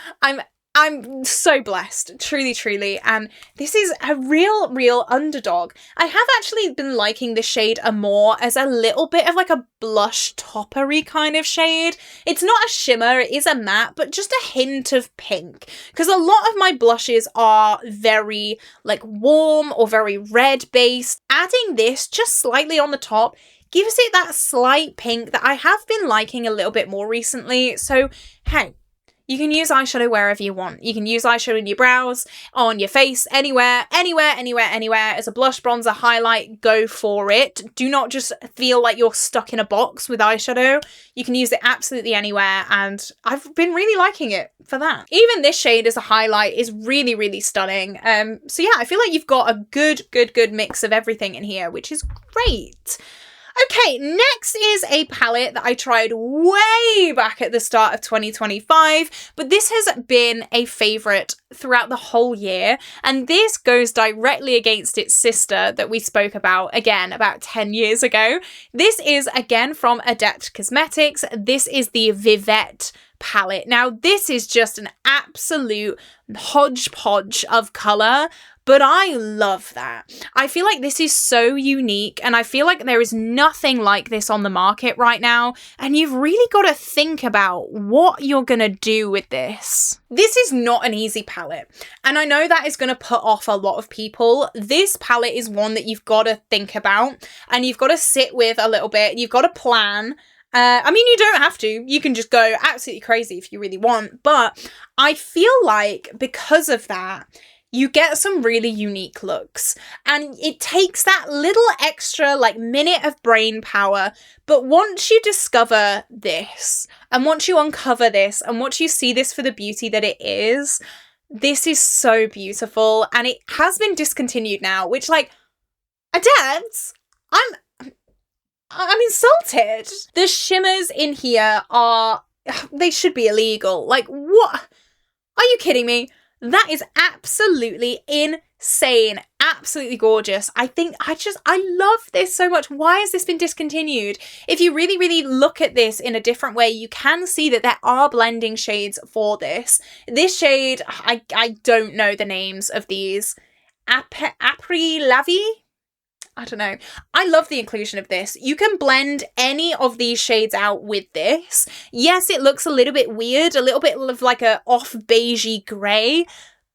I'm so blessed, truly, truly, and this is a real underdog. I have actually been liking this shade more as a little bit of like a blush toppery kind of shade. It's not a shimmer, it is a matte, but just a hint of pink, because a lot of my blushes are very like warm or very red based. Adding this just slightly on the top gives it that slight pink that I have been liking a little bit more recently. So hey, you can use eyeshadow wherever you want. You can use eyeshadow in your brows, on your face, anywhere. As a blush, bronzer, highlight, go for it. Do not just feel like you're stuck in a box with eyeshadow. You can use it absolutely anywhere, and I've been really liking it for that. Even this shade as a highlight is really stunning. So yeah, I feel like you've got a good mix of everything in here, which is great. Okay, next is a palette that I tried way back at the start of 2025, but this has been a favourite throughout the whole year, and this goes directly against its sister that we spoke about, again, about 10 years ago. This is, again, from Addict Cosmetics. This is the Vivette palette. Now, this is just an absolute hodgepodge of colour, but I love that. I feel like this is so unique, and I feel like there is nothing like this on the market right now, and you've really got to think about what you're going to do with this. This is not an easy palette, and I know that is going to put off a lot of people. This palette is one that you've got to think about, and you've got to sit with a little bit. You've got to plan. I mean, you don't have to. You can just go absolutely crazy if you really want, but I feel like because of that, you get some really unique looks, and it takes that little extra like minute of brain power. But once you discover this, and once you uncover this, and once you see this for the beauty that it is, this is so beautiful. And it has been discontinued now, which, like, Adept, I'm insulted. The shimmers in here they should be illegal. Like, what? Are you kidding me? That is absolutely insane. Absolutely gorgeous. I love this so much. Why has this been discontinued? If you really look at this in a different way, you can see that there are blending shades for this. This shade, I don't know the names of these. Apri Lavi? I don't know. I love the inclusion of this. You can blend any of these shades out with this. Yes, it looks a little bit weird, a little bit of like a off beigey grey,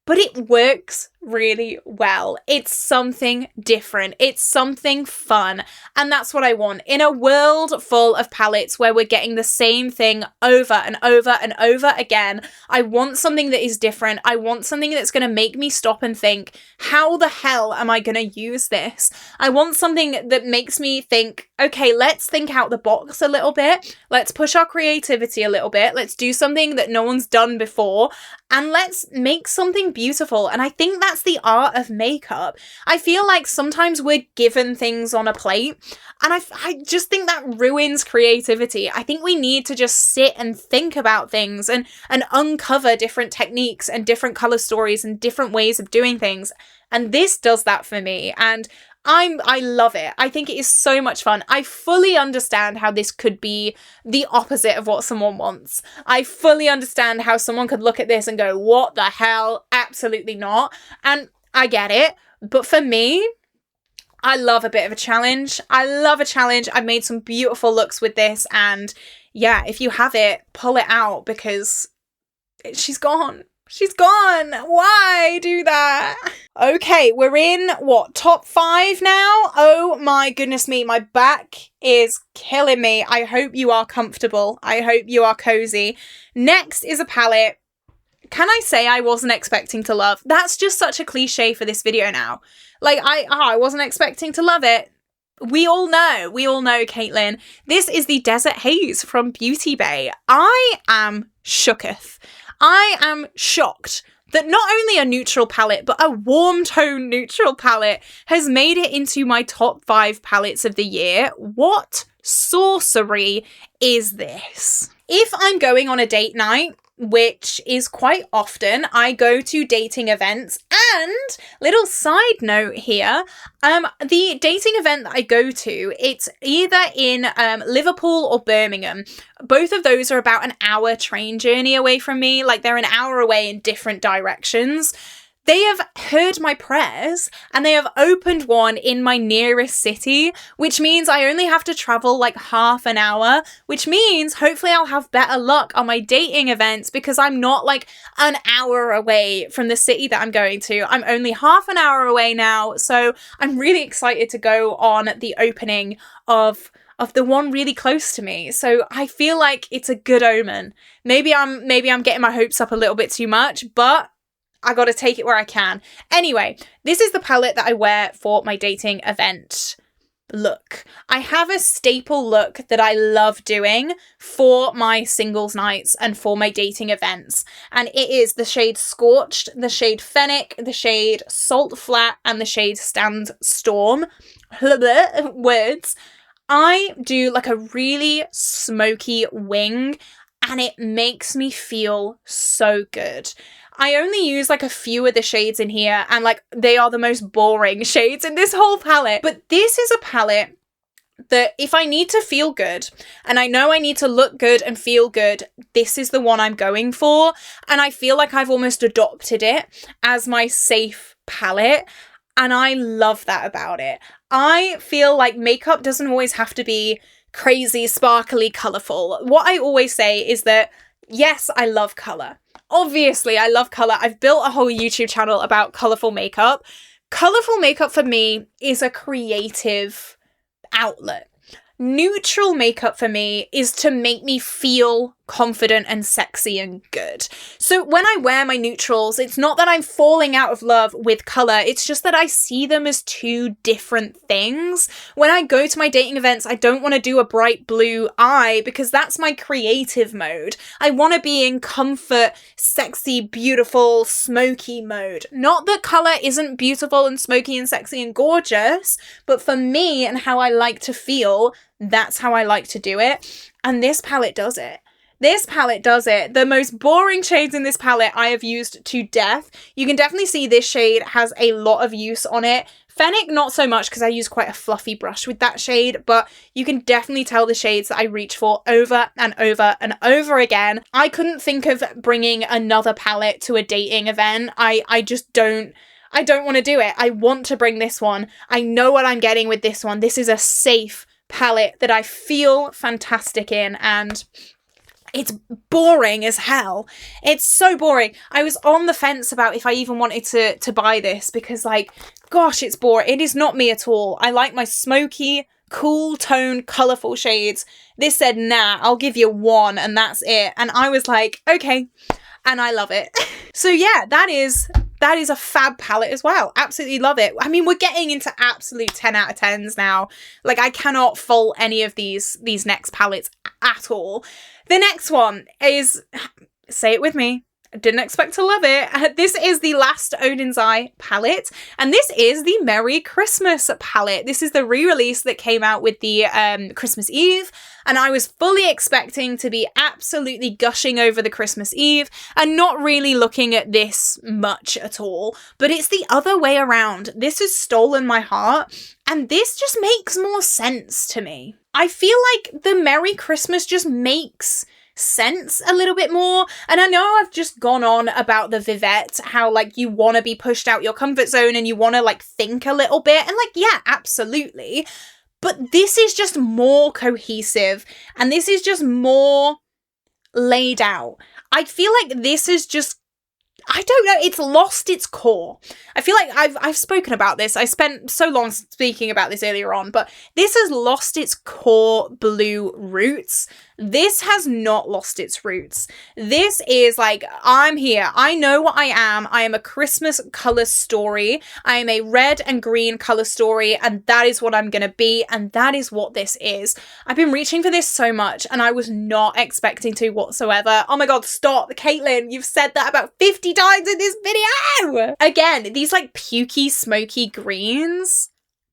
but it works really well. It's something different. It's something fun. And that's what I want. In a world full of palettes where we're getting the same thing over and over and over again, I want something that is different. I want something that's going to make me stop and think, how the hell am I going to use this? I want something that makes me think, okay, let's think out the box a little bit. Let's push our creativity a little bit. Let's do something that no one's done before, and let's make something beautiful. And I think that's that's the art of makeup. I feel like sometimes we're given things on a plate, and I just think that ruins creativity. I think we need to just sit and think about things and uncover different techniques and different color stories and different ways of doing things. And this does that for me, and I love it. I think it is so much fun. I fully understand how this could be the opposite of what someone wants. I fully understand how someone could look at this and go, what the hell? Absolutely not. And I get it. But for me, I love a bit of a challenge. I love a challenge. I've made some beautiful looks with this. And yeah, if you have it, pull it out because she's gone. She's gone. Why do that? Okay, we're in, what, top 5 now? Oh my goodness me, my back is killing me. I hope you are comfortable. I hope you are cozy. Next is a palette. Can I say I wasn't expecting to love? That's just such a cliche for this video now. Like, I wasn't expecting to love it. We all know, Caitlin. This is the Desert Haze from Beauty Bay. I am shooketh. I am shocked that not only a neutral palette, but a warm tone neutral palette has made it into my top 5 palettes of the year. What sorcery is this? If I'm going on a date night, which is quite often, I go to dating events, and little side note here, the dating event that I go to, it's either in Liverpool or Birmingham. Both of those are about an hour train journey away from me, like they're an hour away in different directions. They have heard my prayers and they have opened one in my nearest city, which means I only have to travel like half an hour, which means hopefully I'll have better luck on my dating events because I'm not like an hour away from the city that I'm going to. I'm only half an hour away now. So I'm really excited to go on the opening of the one really close to me. So I feel like it's a good omen. Maybe I'm getting my hopes up a little bit too much, but I gotta take it where I can. Anyway, this is the palette that I wear for my dating event look. I have a staple look that I love doing for my singles nights and for my dating events. And it is the shade Scorched, the shade Fennec, the shade Salt Flat, and the shade Sandstorm. Words. I do like a really smoky wing and it makes me feel so good. I only use like a few of the shades in here and like they are the most boring shades in this whole palette. But this is a palette that if I need to feel good and I know I need to look good and feel good, this is the one I'm going for. And I feel like I've almost adopted it as my safe palette. And I love that about it. I feel like makeup doesn't always have to be crazy, sparkly, colourful. What I always say is that, yes, I love colour. Obviously, I love colour. I've built a whole YouTube channel about colourful makeup. Colourful makeup for me is a creative outlet. Neutral makeup for me is to make me feel confident and sexy and good. So when I wear my neutrals, it's not that I'm falling out of love with colour, it's just that I see them as two different things. When I go to my dating events, I don't want to do a bright blue eye because that's my creative mode. I want to be in comfort, sexy, beautiful, smoky mode. Not that colour isn't beautiful and smoky and sexy and gorgeous, but for me and how I like to feel, that's how I like to do it. And this palette does it. This palette does it. The most boring shades in this palette I have used to death. You can definitely see this shade has a lot of use on it. Fennec, not so much because I use quite a fluffy brush with that shade, but you can definitely tell the shades that I reach for over and over and over again. I couldn't think of bringing another palette to a dating event. I just don't. I don't want to do it. I want to bring this one. I know what I'm getting with this one. This is a safe palette that I feel fantastic in, and it's boring as hell. It's so boring. I was on the fence about if I even wanted to buy this because, like, gosh, it's boring. It is not me at all. I like my smoky, cool tone, colourful shades. This said, nah, I'll give you one and that's it. And I was like, okay. And I love it. So yeah, that is a fab palette as well. Absolutely love it. I mean, we're getting into absolute 10 out of 10s now. Like, I cannot fault any of these next palettes at all. The next one is, say it with me, Didn't expect to love it. This is the Last Odin's Eye palette, and this is the Merry Christmas palette. This is the re-release that came out with the Christmas Eve, and I was fully expecting to be absolutely gushing over the Christmas Eve and not really looking at this much at all, but it's the other way around. This has stolen my heart, and this just makes more sense to me. I feel like the Merry Christmas just makes sense a little bit more. And I know I've just gone on about the Vivette, how like you want to be pushed out your comfort zone and you want to like think a little bit, and like, yeah, absolutely. But this is just more cohesive, and this is just more laid out. I feel like this is just, I don't know, it's lost its core. I feel like I've spoken about this. I spent so long speaking about this earlier on, but this has lost its core blue roots. This has not lost its roots. This is like, I'm here. I know what I am. I am a Christmas color story. I am a red and green color story, and that is what I'm going to be, and that is what this is. I've been reaching for this so much, and I was not expecting to whatsoever. Oh my god, stop. Caitlin, you've said that about 50 times in this video! Again, these like pukey, smoky greens.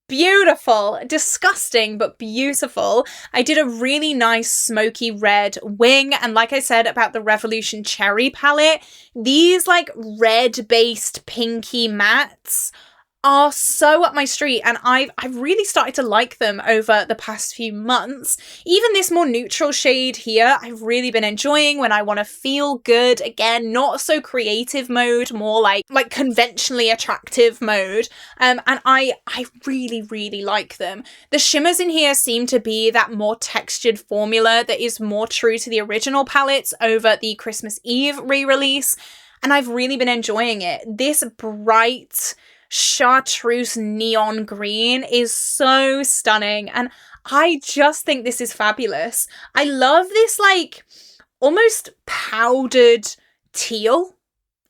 Beautiful. Disgusting, but beautiful. I did a really nice smoky red wing, and like I said about the Revolution Cherry palette, these like red-based pinky mattes are so up my street, and I've really started to like them over the past few months. Even this more neutral shade here, I've really been enjoying when I want to feel good. Again, not so creative mode, more like conventionally attractive mode. And I really, really like them. The shimmers in here seem to be that more textured formula that is more true to the original palettes over the Christmas Eve re-release, and I've really been enjoying it. This bright chartreuse neon green is so stunning, and I just think this is fabulous. I love this like almost powdered teal,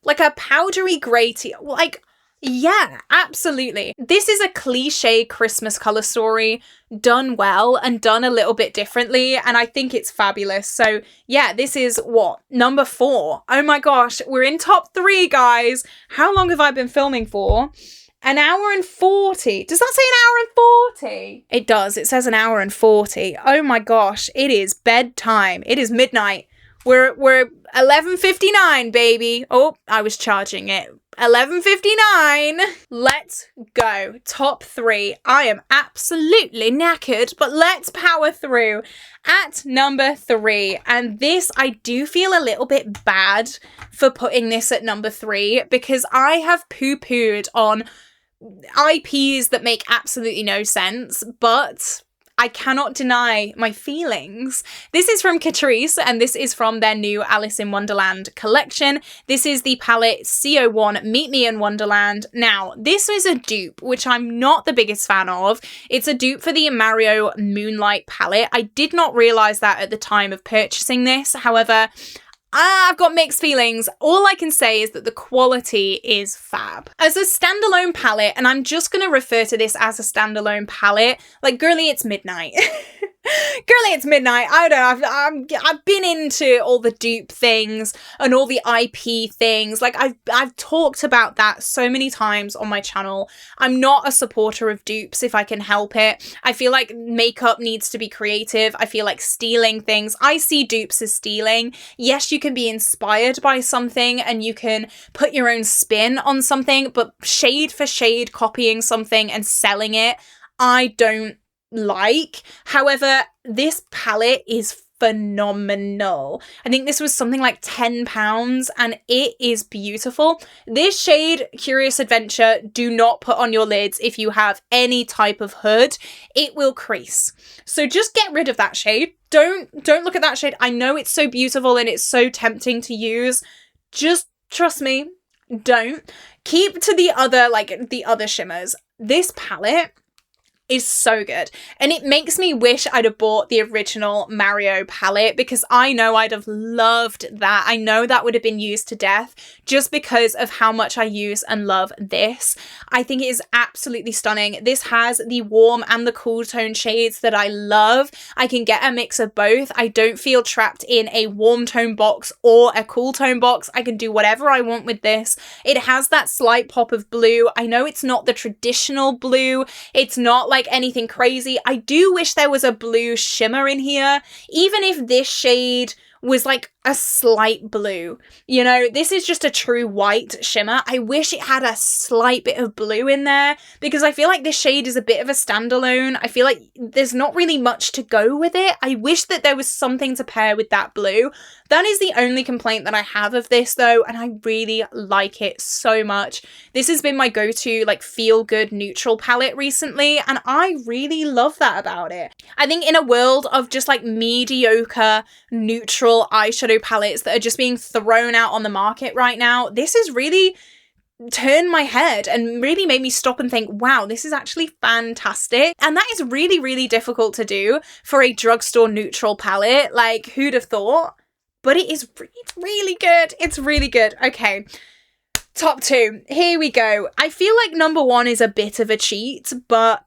like a powdery grey teal. Like, yeah, absolutely. This is a cliche Christmas color story done well and done a little bit differently, and I think it's fabulous. So yeah, this is what, number 4. Oh my gosh, we're in top 3, guys. How long have I been filming for? An hour and 40. Does that say an hour and 40? It does. It says an hour and 40. Oh my gosh, it is bedtime. It is midnight. We're 11:59, baby. Oh, I was charging it. 11:59. Let's go. Top 3. I am absolutely knackered, but let's power through. At number 3, and this, I do feel a little bit bad for putting this at number 3, because I have poo-pooed on IPs that make absolutely no sense, but I cannot deny my feelings. This is from Catrice, and this is from their new Alice in Wonderland collection. This is the palette CO1 Meet Me in Wonderland. Now, this is a dupe, which I'm not the biggest fan of. It's a dupe for the Mario Moonlight palette. I did not realise that at the time of purchasing this. However, I've got mixed feelings. All I can say is that the quality is fab. As a standalone palette, and I'm just going to refer to this as a standalone palette, like, girly, it's midnight. Girly, it's midnight. I don't know. I've been into all the dupe things and all the IP things. Like, I've talked about that so many times on my channel. I'm not a supporter of dupes if I can help it. I feel like makeup needs to be creative. I feel like stealing things. I see dupes as stealing. Yes, you can be inspired by something and you can put your own spin on something, but shade for shade copying something and selling it, I don't like. However, this palette is phenomenal. I think this was something like £10 and it is beautiful. This shade, Curious Adventure, do not put on your lids if you have any type of hood. It will crease. So just get rid of that shade. Don't look at that shade. I know it's so beautiful and it's so tempting to use. Just trust me, don't. Keep to the other shimmers. This palette, is so good. And it makes me wish I'd have bought the original Mario palette, because I know I'd have loved that. I know that would have been used to death just because of how much I use and love this. I think it is absolutely stunning. This has the warm and the cool tone shades that I love. I can get a mix of both. I don't feel trapped in a warm tone box or a cool tone box. I can do whatever I want with this. It has that slight pop of blue. I know it's not the traditional blue. It's not like anything crazy. I do wish there was a blue shimmer in here, even if this shade was like a slight blue. You know, this is just a true white shimmer. I wish it had a slight bit of blue in there, because I feel like this shade is a bit of a standalone. I feel like there's not really much to go with it. I wish that there was something to pair with that blue. That is the only complaint that I have of this though, and I really like it so much. This has been my go-to like feel-good neutral palette recently, and I really love that about it. I think in a world of just like mediocre neutral eyeshadow palettes that are just being thrown out on the market right now, this has really turned my head and really made me stop and think, wow, this is actually fantastic. And that is really, really difficult to do for a drugstore neutral palette. Like, who'd have thought? But it's really good. It's really good. Okay. Top 2. Here we go. I feel like number 1 is a bit of a cheat, but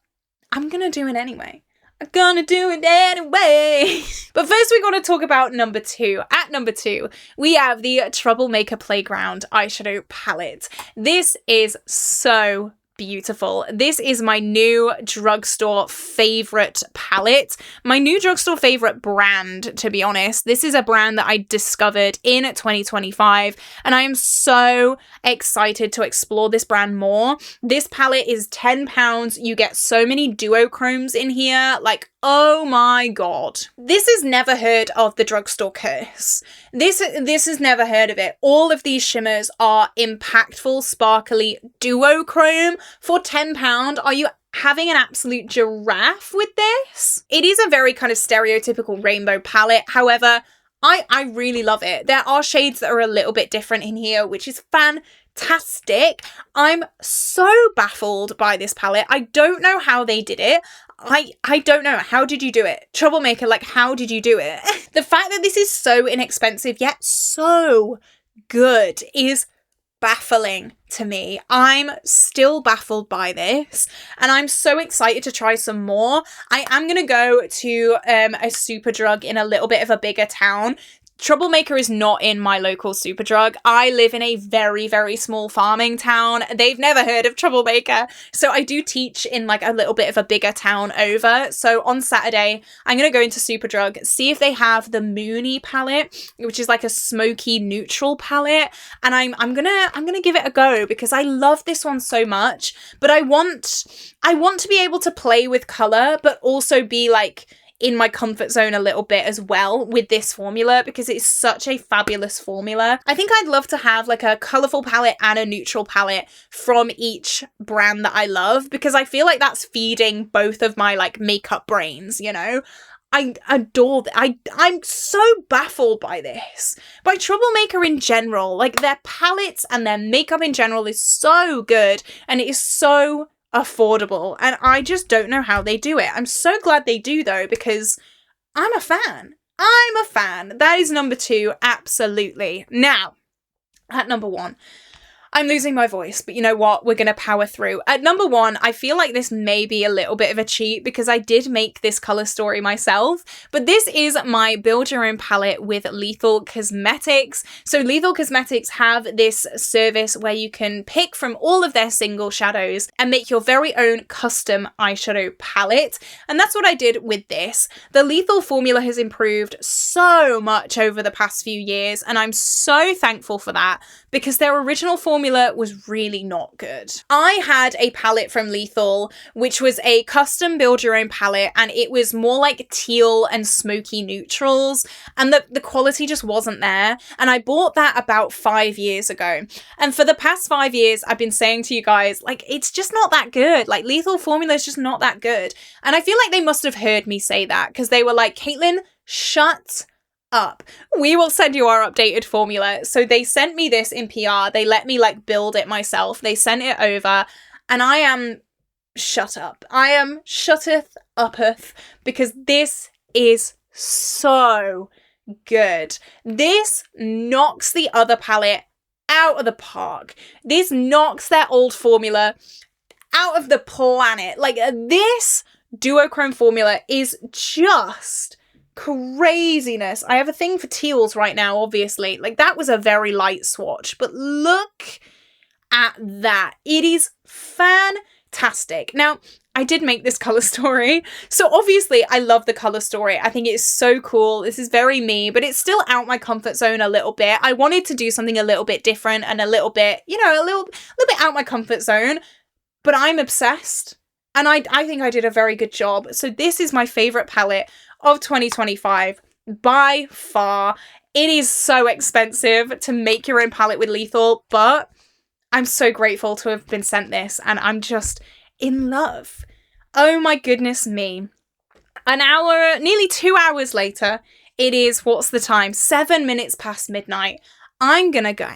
I'm gonna do it anyway. I'm gonna do it anyway. But first we gotta talk about number 2. At number 2, we have the Troublemaker Playground eyeshadow palette. This is so beautiful. This is my new drugstore favorite palette. My new drugstore favorite brand, to be honest. This is a brand that I discovered in 2025, and I am so excited to explore this brand more. This palette is £10. You get so many duochromes in here. Like, oh my god. This has never heard of the drugstore curse. This has never heard of it. All of these shimmers are impactful, sparkly duochrome for £10. Are you having an absolute giraffe with this? It is a very kind of stereotypical rainbow palette. However, I really love it. There are shades that are a little bit different in here, which is fantastic. I'm so baffled by this palette. I don't know how they did it. I don't know. How did you do it? Troublemaker, like, how did you do it? The fact that this is so inexpensive yet so good is baffling to me. I'm still baffled by this, and I'm so excited to try some more. I am going to go to a Superdrug in a little bit of a bigger town. Troublemaker is not in my local Superdrug. I live in a very, very small farming town. They've never heard of Troublemaker. So I do teach in like a little bit of a bigger town over. So on Saturday, I'm going to go into Superdrug, see if they have the Moony palette, which is like a smoky neutral palette. And I'm gonna give it a go, because I love this one so much. But I want to be able to play with color, but also be like in my comfort zone a little bit as well with this formula, because it's such a fabulous formula. I think I'd love to have like a colourful palette and a neutral palette from each brand that I love, because I feel like that's feeding both of my like makeup brains, you know? I adore I'm so baffled by this. By Troublemaker in general. Like, their palettes and their makeup in general is so good, and it is so affordable, and I just don't know how they do it. I'm so glad they do though, because I'm a fan. That is number 2, absolutely. Now, at number 1, I'm losing my voice, but you know what? We're going to power through. At number 1, I feel like this may be a little bit of a cheat, because I did make this colour story myself, but this is my Build Your Own palette with Lethal Cosmetics. So Lethal Cosmetics have this service where you can pick from all of their single shadows and make your very own custom eyeshadow palette. And that's what I did with this. The Lethal formula has improved so much over the past few years, and I'm so thankful for that, because their original formula was really not good. I had a palette from Lethal, which was a custom build your own palette, and it was more like teal and smoky neutrals, and the quality just wasn't there. And I bought that about 5 years ago. And for the past 5 years, I've been saying to you guys, like, it's just not that good. Like, Lethal formula is just not that good. And I feel like they must have heard me say that, because they were like, Caitlin, shut up. We will send you our updated formula. So they sent me this in PR. They let me like build it myself. They sent it over, and I am shut up. I am shutteth uppeth because this is so good. This knocks the other palette out of the park. This knocks their old formula out of the planet. Like, this duochrome formula is just craziness. I have a thing for teals right now, obviously. Like, that was a very light swatch, but look at that. It is fantastic. Now, I did make this color story, so obviously I love the color story. I think it's so cool. This is very me, but it's still out my comfort zone a little bit. I wanted to do something a little bit different and a little bit, you know, a little bit out my comfort zone, but I'm obsessed. And I think I did a very good job. So this is my favorite palette of 2025 by far. It is so expensive to make your own palette with Lethal, but I'm so grateful to have been sent this, and I'm just in love. Oh my goodness me. An hour, nearly 2 hours later, it is, what's the time? 7 minutes past midnight. I'm gonna go.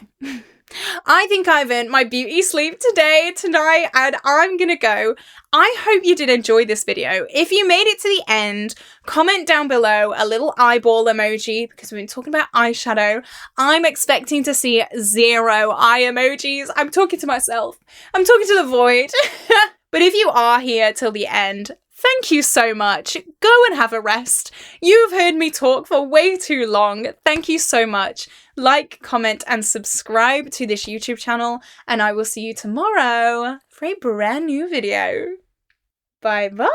I think I've earned my beauty sleep tonight, and I'm gonna go. I hope you did enjoy this video. If you made it to the end, comment down below a little eyeball emoji, because we've been talking about eyeshadow. I'm expecting to see 0 eye emojis. I'm talking to myself. I'm talking to the void. But if you are here till the end, thank you so much. Go and have a rest. You've heard me talk for way too long. Thank you so much. Like, comment, and subscribe to this YouTube channel, and I will see you tomorrow for a brand new video. Bye bye.